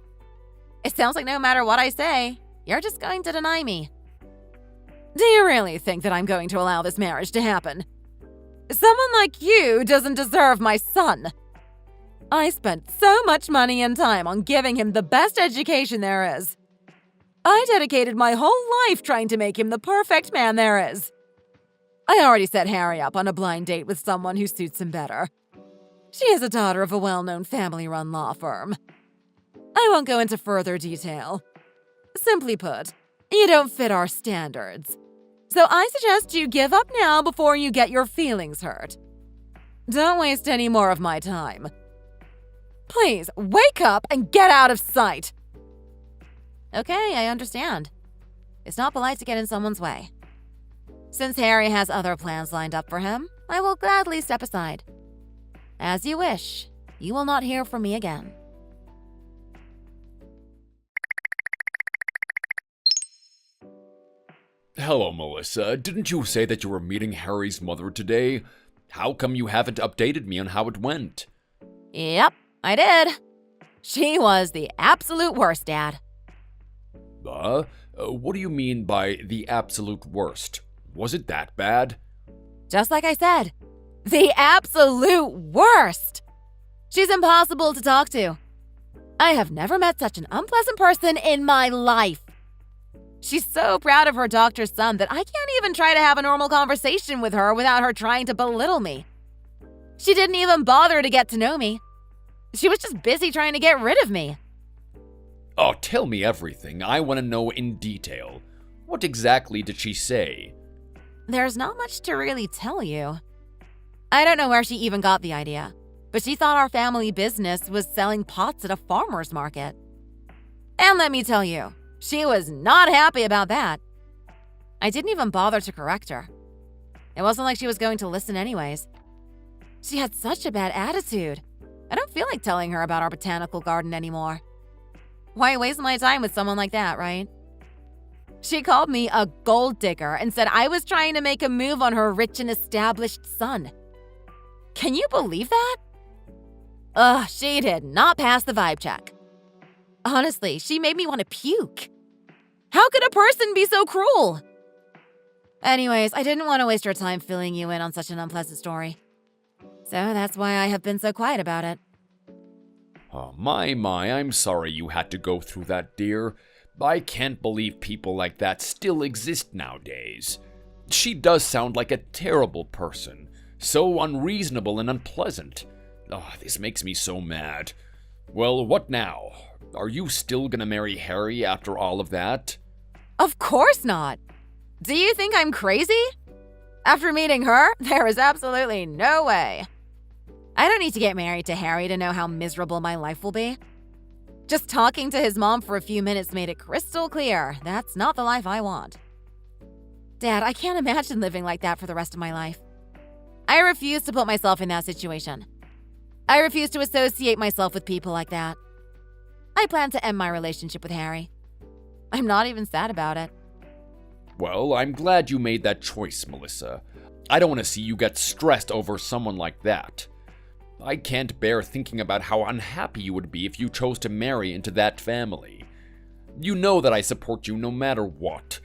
It sounds like no matter what I say, you're just going to deny me. Do you really think that I'm going to allow this marriage to happen? Someone like you doesn't deserve my son. I spent so much money and time on giving him the best education there is. I dedicated my whole life trying to make him the perfect man there is. I already set Harry up on a blind date with someone who suits him better. She is a daughter of a well-known family-run law firm. I won't go into further detail. Simply put, you don't fit our standards. So I suggest you give up now before you get your feelings hurt. Don't waste any more of my time. Please, wake up and get out of sight! Okay, I understand. It's not polite to get in someone's way. Since Harry has other plans lined up for him, I will gladly step aside. As you wish, you will not hear from me again. Hello, Melissa. Didn't you say that you were meeting Harry's mother today? How come you haven't updated me on how it went? Yep, I did. She was the absolute worst, Dad. What do you mean by the absolute worst? Was it that bad? Just like I said, the absolute worst. She's impossible to talk to. I have never met such an unpleasant person in my life. She's so proud of her doctor's son that I can't even try to have a normal conversation with her without her trying to belittle me. She didn't even bother to get to know me. She was just busy trying to get rid of me. Oh, tell me everything. I want to know in detail. What exactly did she say? There's not much to really tell you. I don't know where she even got the idea, but she thought our family business was selling pots at a farmer's market. And let me tell you, she was not happy about that. I didn't even bother to correct her. It wasn't like she was going to listen anyways. She had such a bad attitude. I don't feel like telling her about our botanical garden anymore. Why waste my time with someone like that, right? She called me a gold digger and said I was trying to make a move on her rich and established son. Can you believe that? Ugh, she did not pass the vibe check. Honestly, she made me want to puke. How could a person be so cruel? Anyways, I didn't want to waste your time filling you in on such an unpleasant story. So that's why I have been so quiet about it. Oh, my, I'm sorry you had to go through that, dear. I can't believe people like that still exist nowadays. She does sound like a terrible person. So unreasonable and unpleasant. Oh, this makes me so mad. Well, what now? Are you still gonna marry Harry after all of that? Of course not. Do you think I'm crazy? After meeting her, there is absolutely no way. I don't need to get married to Harry to know how miserable my life will be. Just talking to his mom for a few minutes made it crystal clear that's not the life I want. Dad, I can't imagine living like that for the rest of my life. I refuse to put myself in that situation. I refuse to associate myself with people like that. I plan to end my relationship with Harry. I'm not even sad about it. Well, I'm glad you made that choice, Melissa. I don't want to see you get stressed over someone like that. I can't bear thinking about how unhappy you would be if you chose to marry into that family. You know that I support you no matter what.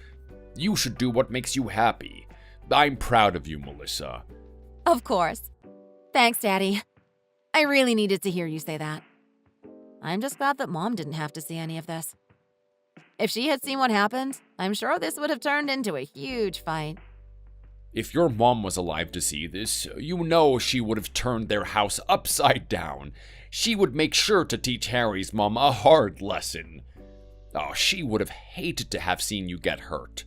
You should do what makes you happy. I'm proud of you, Melissa. Of course. Thanks, Daddy. I really needed to hear you say that. I'm just glad that Mom didn't have to see any of this. If she had seen what happened, I'm sure this would have turned into a huge fight. If your mom was alive to see this, you know she would have turned their house upside down. She would make sure to teach Harry's mom a hard lesson. Oh, she would have hated to have seen you get hurt.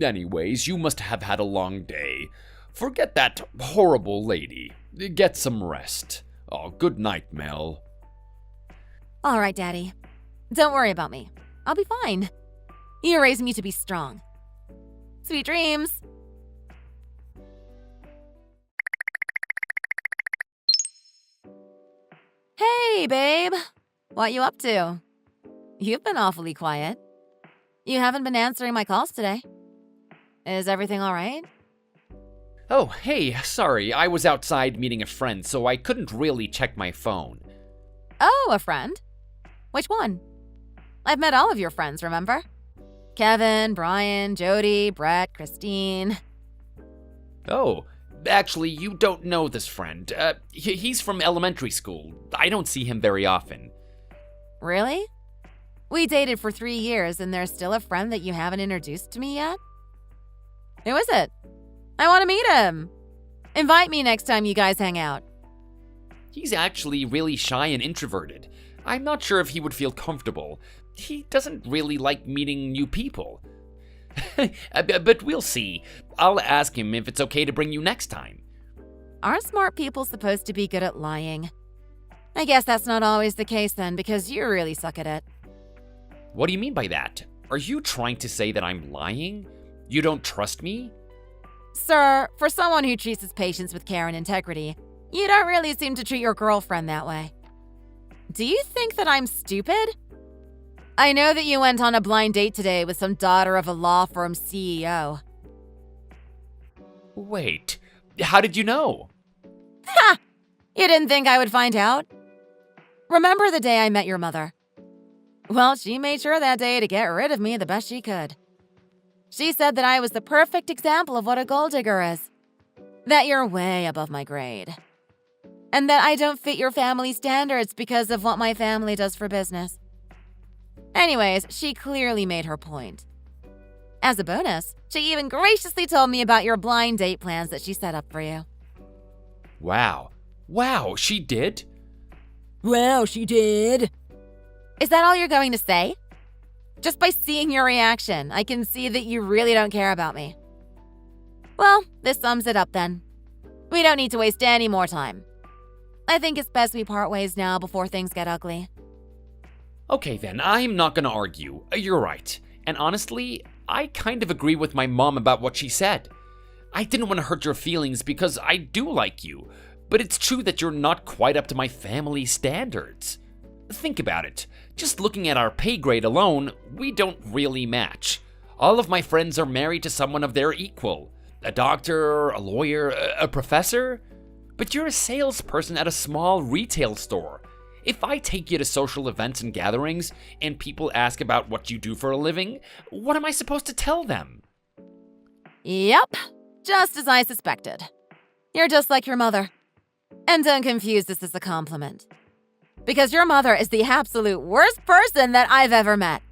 Anyways, you must have had a long day. Forget that horrible lady. Get some rest. Oh, good night, Mel. All right, Daddy. Don't worry about me. I'll be fine. You raised me to be strong. Sweet dreams. Hey, babe. What you up to? You've been awfully quiet. You haven't been answering my calls today. Is everything all right? Oh, hey, sorry. I was outside meeting a friend, so I couldn't really check my phone. Oh, a friend? Which one? I've met all of your friends, remember? Kevin, Brian, Jody, Brett, Christine. Oh, actually, you don't know this friend. He's from elementary school. I don't see him very often. Really? We dated for 3 years and there's still a friend that you haven't introduced to me yet? Who is it? I want to meet him. Invite me next time you guys hang out. He's actually really shy and introverted. I'm not sure if he would feel comfortable. He doesn't really like meeting new people. But we'll see. I'll ask him if it's okay to bring you next time. Aren't smart people supposed to be good at lying? I guess that's not always the case then, because you really suck at it. What do you mean by that? Are you trying to say that I'm lying? You don't trust me? Sir, for someone who treats his patients with care and integrity, you don't really seem to treat your girlfriend that way. Do you think that I'm stupid? I know that you went on a blind date today with some daughter of a law firm CEO. Wait, how did you know? Ha! You didn't think I would find out? Remember the day I met your mother? Well, she made sure that day to get rid of me the best she could. She said that I was the perfect example of what a gold digger is. That you're way above my grade. And that I don't fit your family standards because of what my family does for business. Anyways, she clearly made her point. As a bonus, she even graciously told me about your blind date plans that she set up for you. Wow, she did? Well, she did. Is that all you're going to say? Just by seeing your reaction, I can see that you really don't care about me. Well, this sums it up then. We don't need to waste any more time. I think it's best we part ways now before things get ugly. Okay then, I'm not gonna argue. You're right. And honestly, I kind of agree with my mom about what she said. I didn't want to hurt your feelings because I do like you, but it's true that you're not quite up to my family standards. Think about it. Just looking at our pay grade alone, we don't really match. All of my friends are married to someone of their equal. A doctor, a lawyer, a professor. But you're a salesperson at a small retail store. If I take you to social events and gatherings, and people ask about what you do for a living, what am I supposed to tell them? Yep, just as I suspected. You're just like your mother. And don't confuse this as a compliment. Because your mother is the absolute worst person that I've ever met.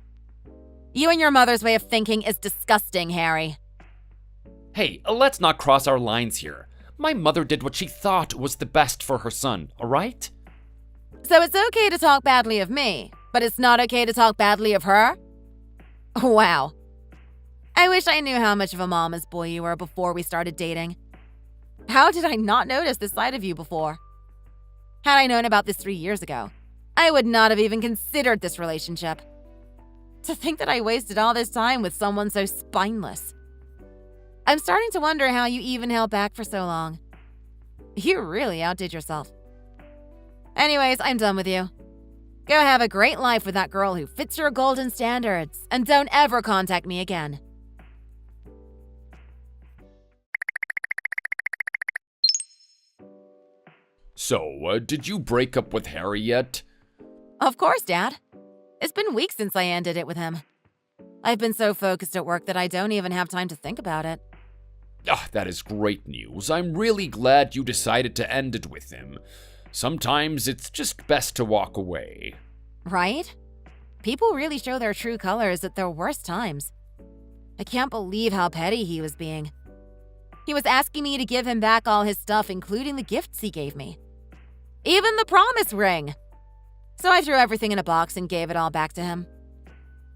You and your mother's way of thinking is disgusting, Harry. Hey, let's not cross our lines here. My mother did what she thought was the best for her son, alright? So it's okay to talk badly of me, but it's not okay to talk badly of her? Wow. I wish I knew how much of a mama's boy you were before we started dating. How did I not notice this side of you before? Had I known about this 3 years ago, I would not have even considered this relationship. To think that I wasted all this time with someone so spineless. I'm starting to wonder how you even held back for so long. You really outdid yourself. Anyways, I'm done with you. Go have a great life with that girl who fits your golden standards, and don't ever contact me again. So, did you break up with Harry yet? Of course, Dad. It's been weeks since I ended it with him. I've been so focused at work that I don't even have time to think about it. Ah, that is great news. I'm really glad you decided to end it with him. Sometimes it's just best to walk away. Right? People really show their true colors at their worst times. I can't believe how petty he was being. He was asking me to give him back all his stuff, including the gifts he gave me. Even the promise ring! So I threw everything in a box and gave it all back to him.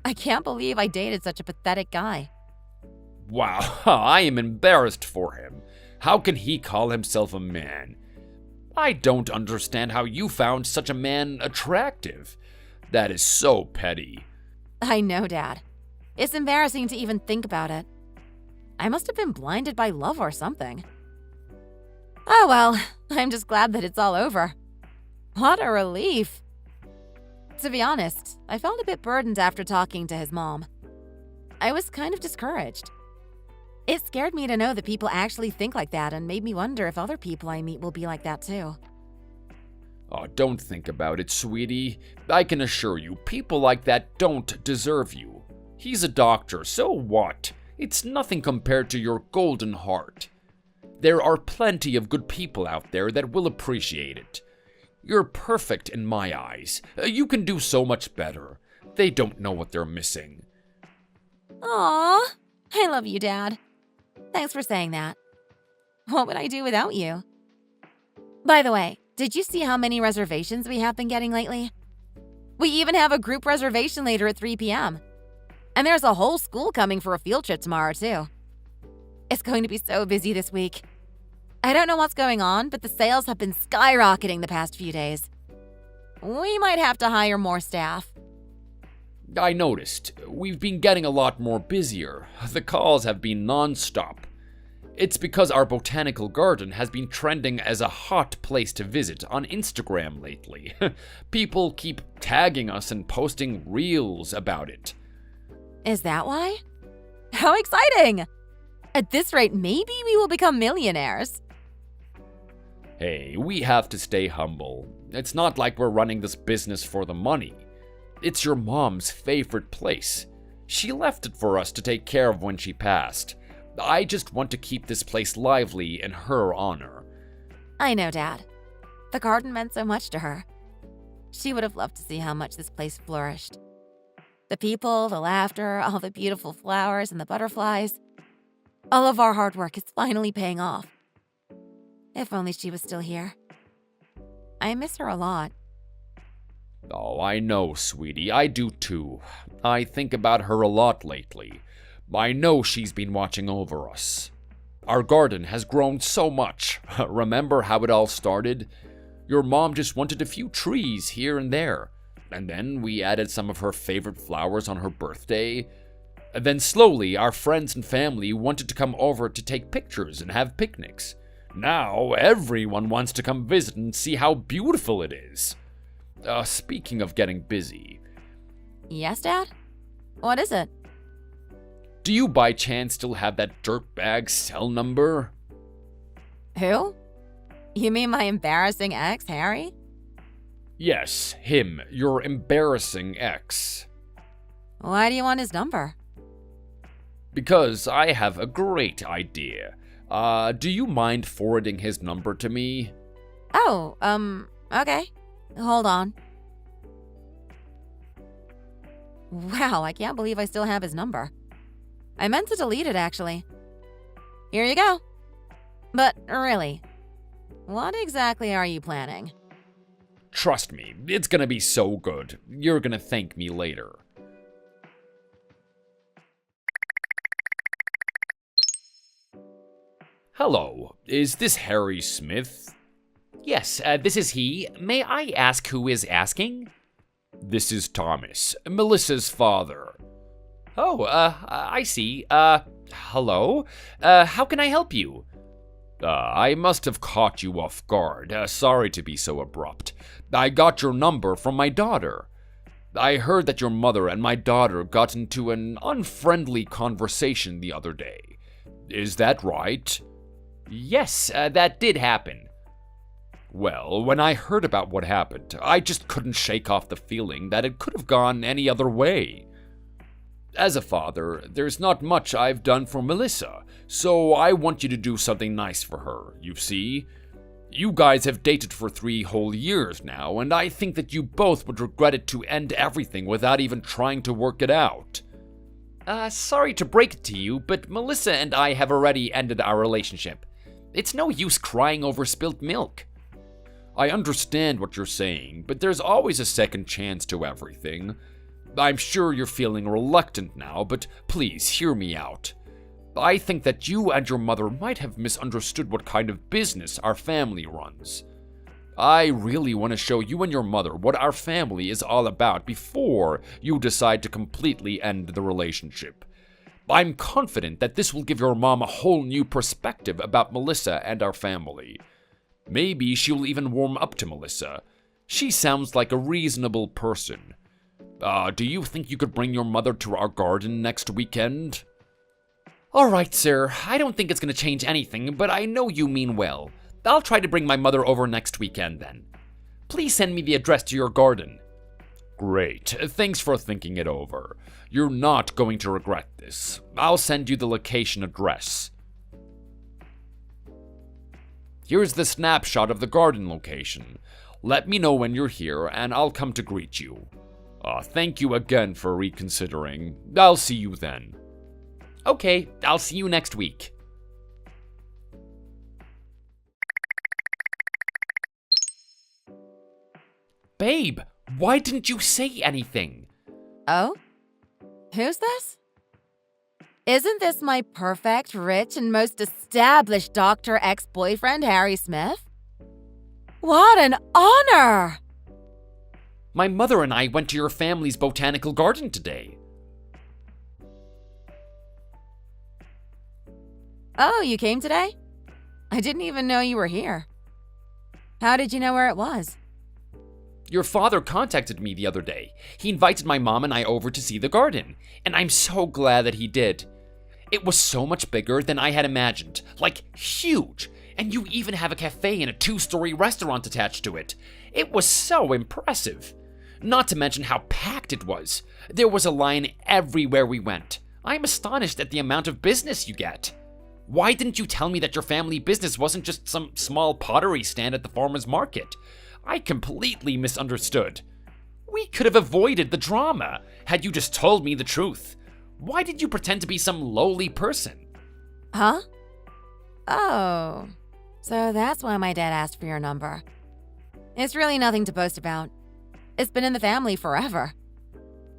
I can't believe I dated such a pathetic guy. Wow, I am embarrassed for him. How can he call himself a man? I don't understand how you found such a man attractive. That is so petty. I know, Dad. It's embarrassing to even think about it. I must have been blinded by love or something. Oh well, I'm just glad that it's all over. What a relief. To be honest, I felt a bit burdened after talking to his mom. I was kind of discouraged. It scared me to know that people actually think like that and made me wonder if other people I meet will be like that too. Oh, don't think about it, sweetie. I can assure you, people like that don't deserve you. He's a doctor, so what? It's nothing compared to your golden heart. There are plenty of good people out there that will appreciate it. You're perfect in my eyes. You can do so much better. They don't know what they're missing. Aww, I love you, Dad. Thanks for saying that. What would I do without you? By the way, did you see how many reservations we have been getting lately? We even have a group reservation later at 3 p.m. And there's a whole school coming for a field trip tomorrow, too. It's going to be so busy this week. I don't know what's going on, but the sales have been skyrocketing the past few days. We might have to hire more staff. I noticed. We've been getting a lot more busier. The calls have been non-stop. It's because our botanical garden has been trending as a hot place to visit on Instagram lately. People keep tagging us and posting reels about it. Is that why? How exciting! At this rate, maybe we will become millionaires. Hey, we have to stay humble. It's not like we're running this business for the money. It's your mom's favorite place. She left it for us to take care of when she passed. I just want to keep this place lively in her honor. I know, Dad. The garden meant so much to her. She would have loved to see how much this place flourished. The people, the laughter, all the beautiful flowers and the butterflies. All of our hard work is finally paying off. If only she was still here. I miss her a lot. Oh, I know, sweetie. I do too. I think about her a lot lately. I know she's been watching over us. Our garden has grown so much. Remember how it all started? Your mom just wanted a few trees here and there. And then we added some of her favorite flowers on her birthday. And then slowly, our friends and family wanted to come over to take pictures and have picnics. Now, everyone wants to come visit and see how beautiful it is. Speaking of getting busy. Yes, Dad? What is it? Do you by chance still have that dirtbag cell number? Who? You mean my embarrassing ex, Harry? Yes, him, your embarrassing ex. Why do you want his number? Because I have a great idea. Do you mind forwarding his number to me? Oh, okay. Hold on. Wow, I can't believe I still have his number. I meant to delete it, actually. Here you go. But really, what exactly are you planning? Trust me, it's gonna be so good. You're gonna thank me later. Hello, is this Harry Smith? Yes, this is he. May I ask who is asking? This is Thomas, Melissa's father. Oh, I see. Hello? How can I help you? I must have caught you off guard. Sorry to be so abrupt. I got your number from my daughter. I heard that your mother and my daughter got into an unfriendly conversation the other day. Is that right? Yes, that did happen. Well, when I heard about what happened, I just couldn't shake off the feeling that it could have gone any other way. As a father, there's not much I've done for Melissa, so I want you to do something nice for her, you see? You guys have dated for 3 whole years now, and I think that you both would regret it to end everything without even trying to work it out. Sorry to break it to you, but Melissa and I have already ended our relationship. It's no use crying over spilt milk. I understand what you're saying, but there's always a second chance to everything. I'm sure you're feeling reluctant now, but please hear me out. I think that you and your mother might have misunderstood what kind of business our family runs. I really want to show you and your mother what our family is all about before you decide to completely end the relationship. I'm confident that this will give your mom a whole new perspective about Melissa and our family. Maybe she'll even warm up to Melissa. She sounds like a reasonable person. Do you think you could bring your mother to our garden next weekend? All right, sir. I don't think it's going to change anything, but I know you mean well. I'll try to bring my mother over next weekend then. Please send me the address to your garden. Great. Thanks for thinking it over. You're not going to regret this. I'll send you the location address. Here's the snapshot of the garden location. Let me know when you're here, and I'll come to greet you. Thank you again for reconsidering. I'll see you then. Okay, I'll see you next week. Babe, why didn't you say anything? Oh? Who's this? Isn't this my perfect, rich, and most established doctor ex-boyfriend, Harry Smith? What an honor! My mother and I went to your family's botanical garden today. Oh, you came today? I didn't even know you were here. How did you know where it was? Your father contacted me the other day. He invited my mom and I over to see the garden, and I'm so glad that he did. It was so much bigger than I had imagined, like huge, and you even have a cafe and a 2-story restaurant attached to it. It was so impressive. Not to mention how packed it was. There was a line everywhere we went. I'm astonished at the amount of business you get. Why didn't you tell me that your family business wasn't just some small pottery stand at the farmer's market? I completely misunderstood. We could have avoided the drama had you just told me the truth. Why did you pretend to be some lowly person? Huh? Oh, so that's why my dad asked for your number. It's really nothing to boast about. It's been in the family forever.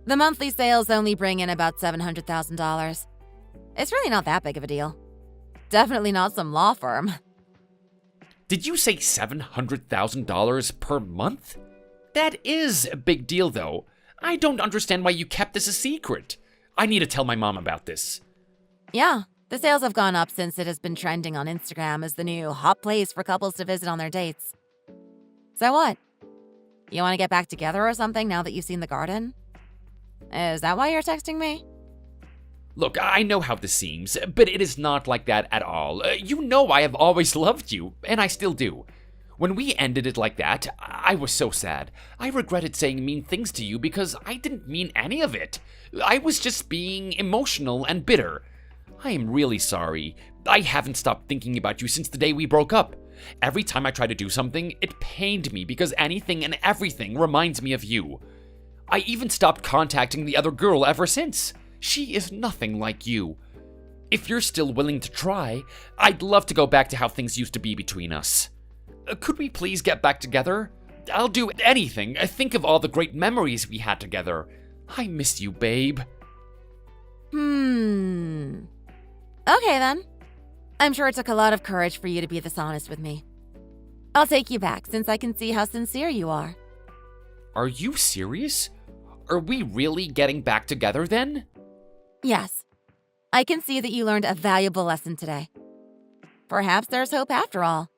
The monthly sales only bring in about $700,000. It's really not that big of a deal. Definitely not some law firm. Did you say $700,000 per month? That is a big deal, though. I don't understand why you kept this a secret. I need to tell my mom about this. Yeah, the sales have gone up since it has been trending on Instagram as the new hot place for couples to visit on their dates. So what? You want to get back together or something now that you've seen the garden? Is that why you're texting me? Look, I know how this seems, but it is not like that at all. You know I have always loved you, and I still do. When we ended it like that, I was so sad. I regretted saying mean things to you because I didn't mean any of it. I was just being emotional and bitter. I am really sorry. I haven't stopped thinking about you since the day we broke up. Every time I try to do something, it pained me because anything and everything reminds me of you. I even stopped contacting the other girl ever since. She is nothing like you. If you're still willing to try, I'd love to go back to how things used to be between us. Could we please get back together? I'll do anything. Think of all the great memories we had together. I miss you, babe. Okay then. I'm sure it took a lot of courage for you to be this honest with me. I'll take you back since I can see how sincere you are. Are you serious? Are we really getting back together then? Yes. I can see that you learned a valuable lesson today. Perhaps there's hope after all.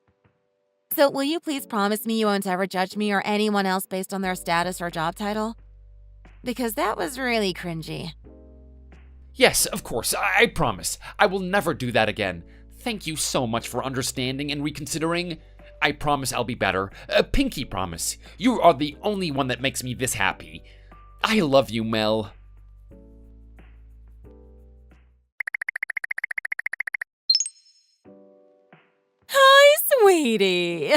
So will you please promise me you won't ever judge me or anyone else based on their status or job title? Because that was really cringy. Yes, of course, I promise. I will never do that again. Thank you so much for understanding and reconsidering. I promise I'll be better. Pinky promise. You are the only one that makes me this happy. I love you, Mel. Hi, sweetie.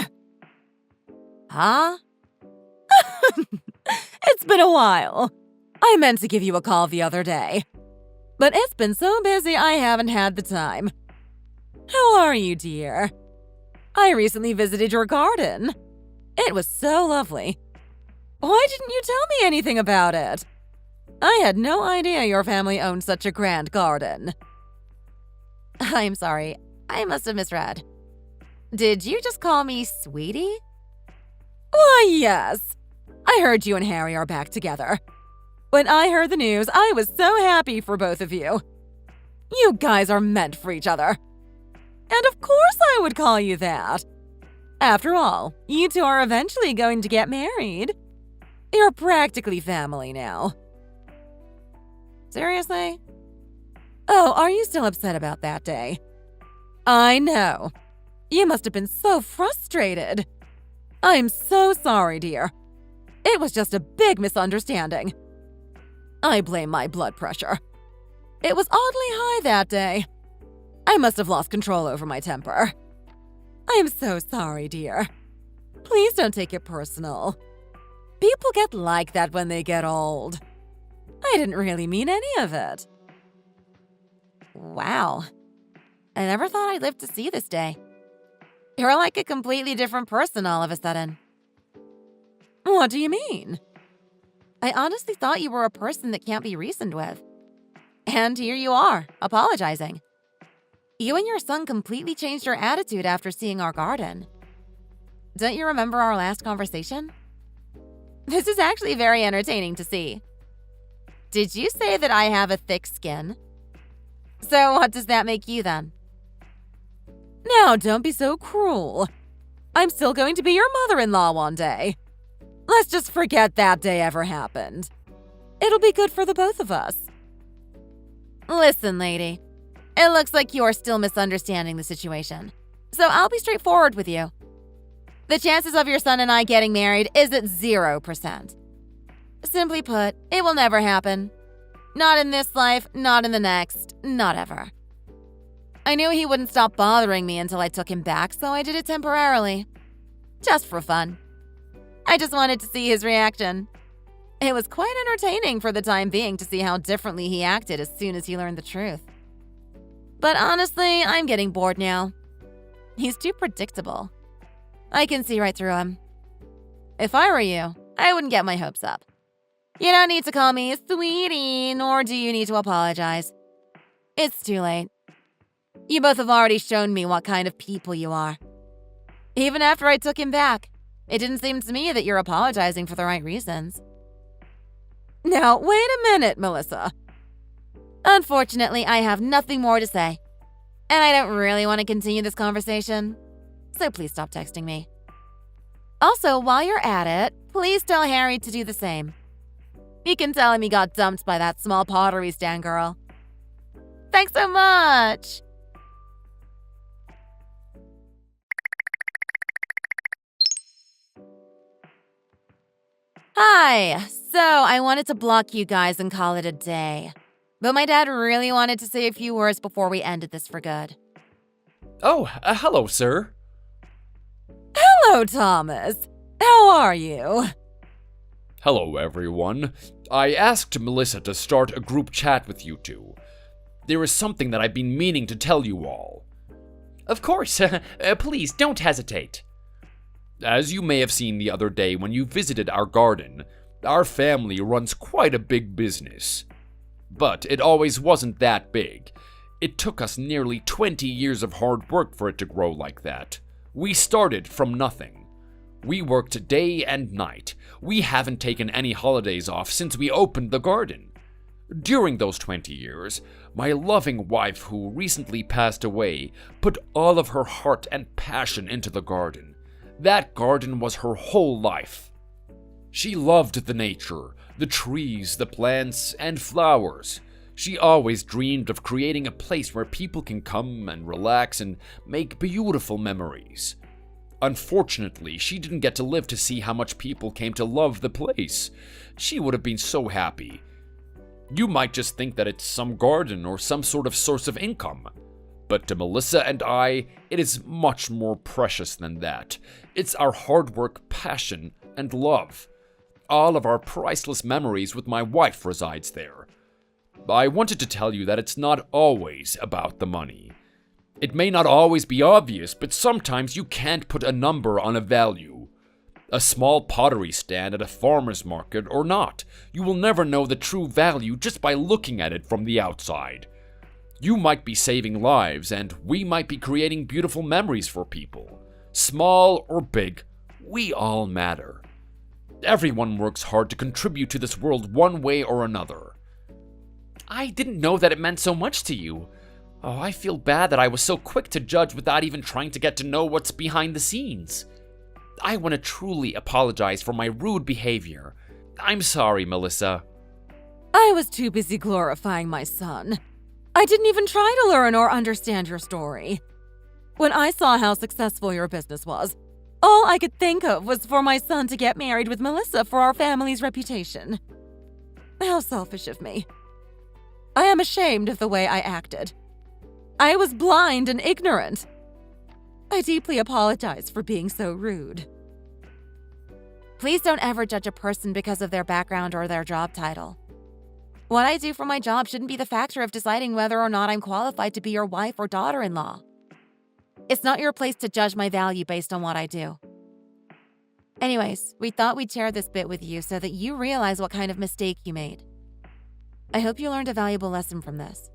Huh? It's been a while. I meant to give you a call the other day, but it's been so busy I haven't had the time. How are you, dear? I recently visited your garden. It was so lovely. Why didn't you tell me anything about it? I had no idea your family owned such a grand garden. I'm sorry. I must have misread. Did you just call me sweetie? Why, yes. I heard you and Harry are back together. When I heard the news, I was so happy for both of you. You guys are meant for each other. And of course I would call you that. After all, you two are eventually going to get married. You're practically family now. Seriously? Oh, are you still upset about that day? I know. You must have been so frustrated. I'm so sorry, dear. It was just a big misunderstanding. I blame my blood pressure. It was oddly high that day. I must have lost control over my temper. I'm so sorry, dear. Please don't take it personal. People get like that when they get old. I didn't really mean any of it. Wow. I never thought I'd live to see this day. You're like a completely different person all of a sudden. What do you mean? I honestly thought you were a person that can't be reasoned with. And here you are, apologizing. You and your son completely changed your attitude after seeing our garden. Don't you remember our last conversation? This is actually very entertaining to see. Did you say that I have a thick skin? So what does that make you then? Now, don't be so cruel. I'm still going to be your mother-in-law one day. Let's just forget that day ever happened. It'll be good for the both of us. Listen, lady. It looks like you're still misunderstanding the situation. So I'll be straightforward with you. The chances of your son and I getting married is at 0%. Simply put, it will never happen. Not in this life, not in the next, not ever. I knew he wouldn't stop bothering me until I took him back, so I did it temporarily. Just for fun. I just wanted to see his reaction. It was quite entertaining for the time being to see how differently he acted as soon as he learned the truth. But honestly, I'm getting bored now. He's too predictable. I can see right through him. If I were you, I wouldn't get my hopes up. You don't need to call me sweetie, nor do you need to apologize. It's too late. You both have already shown me what kind of people you are. Even after I took him back, it didn't seem to me that you're apologizing for the right reasons. Now, wait a minute, Melissa. Unfortunately, I have nothing more to say. And I don't really want to continue this conversation. So please stop texting me. Also, while you're at it, please tell Harry to do the same. You can tell him he got dumped by that small pottery stand girl. Thanks so much! Hi! So, I wanted to block you guys and call it a day. But my dad really wanted to say a few words before we ended this for good. Oh, hello, sir. Hello, Thomas. How are you? Hello, everyone. I asked Melissa to start a group chat with you two. There is something that I've been meaning to tell you all. Of course. Please, don't hesitate. As you may have seen the other day when you visited our garden, our family runs quite a big business. But it always wasn't that big. It took us nearly 20 years of hard work for it to grow like that. We started from nothing. We worked day and night. We haven't taken any holidays off since we opened the garden. During those 20 years, my loving wife, who recently passed away, put all of her heart and passion into the garden. That garden was her whole life. She loved the nature, the trees, the plants, and flowers. She always dreamed of creating a place where people can come and relax and make beautiful memories. Unfortunately, she didn't get to live to see how much people came to love the place. She would have been so happy. You might just think that it's some garden or some sort of source of income. But to Melissa and I, it is much more precious than that. It's our hard work, passion, and love. All of our priceless memories with my wife resides there. I wanted to tell you that it's not always about the money. It may not always be obvious, but sometimes you can't put a number on a value. A small pottery stand at a farmer's market or not, you will never know the true value just by looking at it from the outside. You might be saving lives, and we might be creating beautiful memories for people. Small or big, we all matter. Everyone works hard to contribute to this world one way or another. I didn't know that it meant so much to you. Oh, I feel bad that I was so quick to judge without even trying to get to know what's behind the scenes. I want to truly apologize for my rude behavior. I'm sorry, Melissa. I was too busy glorifying my son. I didn't even try to learn or understand your story. When I saw how successful your business was, all I could think of was for my son to get married with Melissa for our family's reputation. How selfish of me. I am ashamed of the way I acted. I was blind and ignorant. I deeply apologize for being so rude. Please don't ever judge a person because of their background or their job title. What I do for my job shouldn't be the factor of deciding whether or not I'm qualified to be your wife or daughter-in-law. It's not your place to judge my value based on what I do. Anyways, we thought we'd share this bit with you so that you realize what kind of mistake you made. I hope you learned a valuable lesson from this.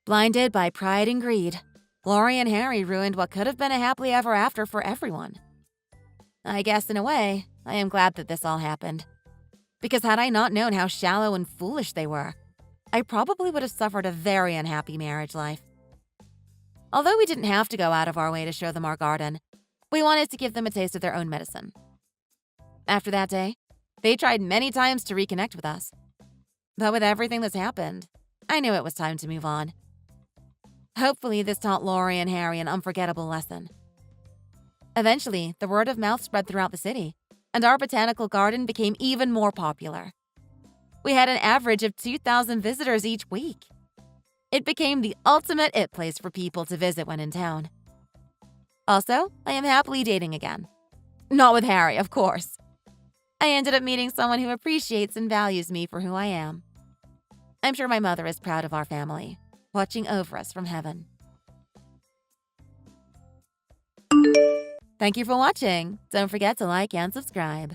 Blinded by pride and greed, Lori and Harry ruined what could have been a happily ever after for everyone. I guess in a way, I am glad that this all happened. Because had I not known how shallow and foolish they were, I probably would have suffered a very unhappy marriage life. Although we didn't have to go out of our way to show them our garden, we wanted to give them a taste of their own medicine. After that day, they tried many times to reconnect with us. But with everything that's happened, I knew it was time to move on. Hopefully, this taught Lori and Harry an unforgettable lesson. Eventually, the word of mouth spread throughout the city, and our botanical garden became even more popular. We had an average of 2,000 visitors each week. It became the ultimate it place for people to visit when in town. Also, I am happily dating again. Not with Harry, of course. I ended up meeting someone who appreciates and values me for who I am. I'm sure my mother is proud of our family, watching over us from heaven. Thank you for watching. Don't forget to like and subscribe.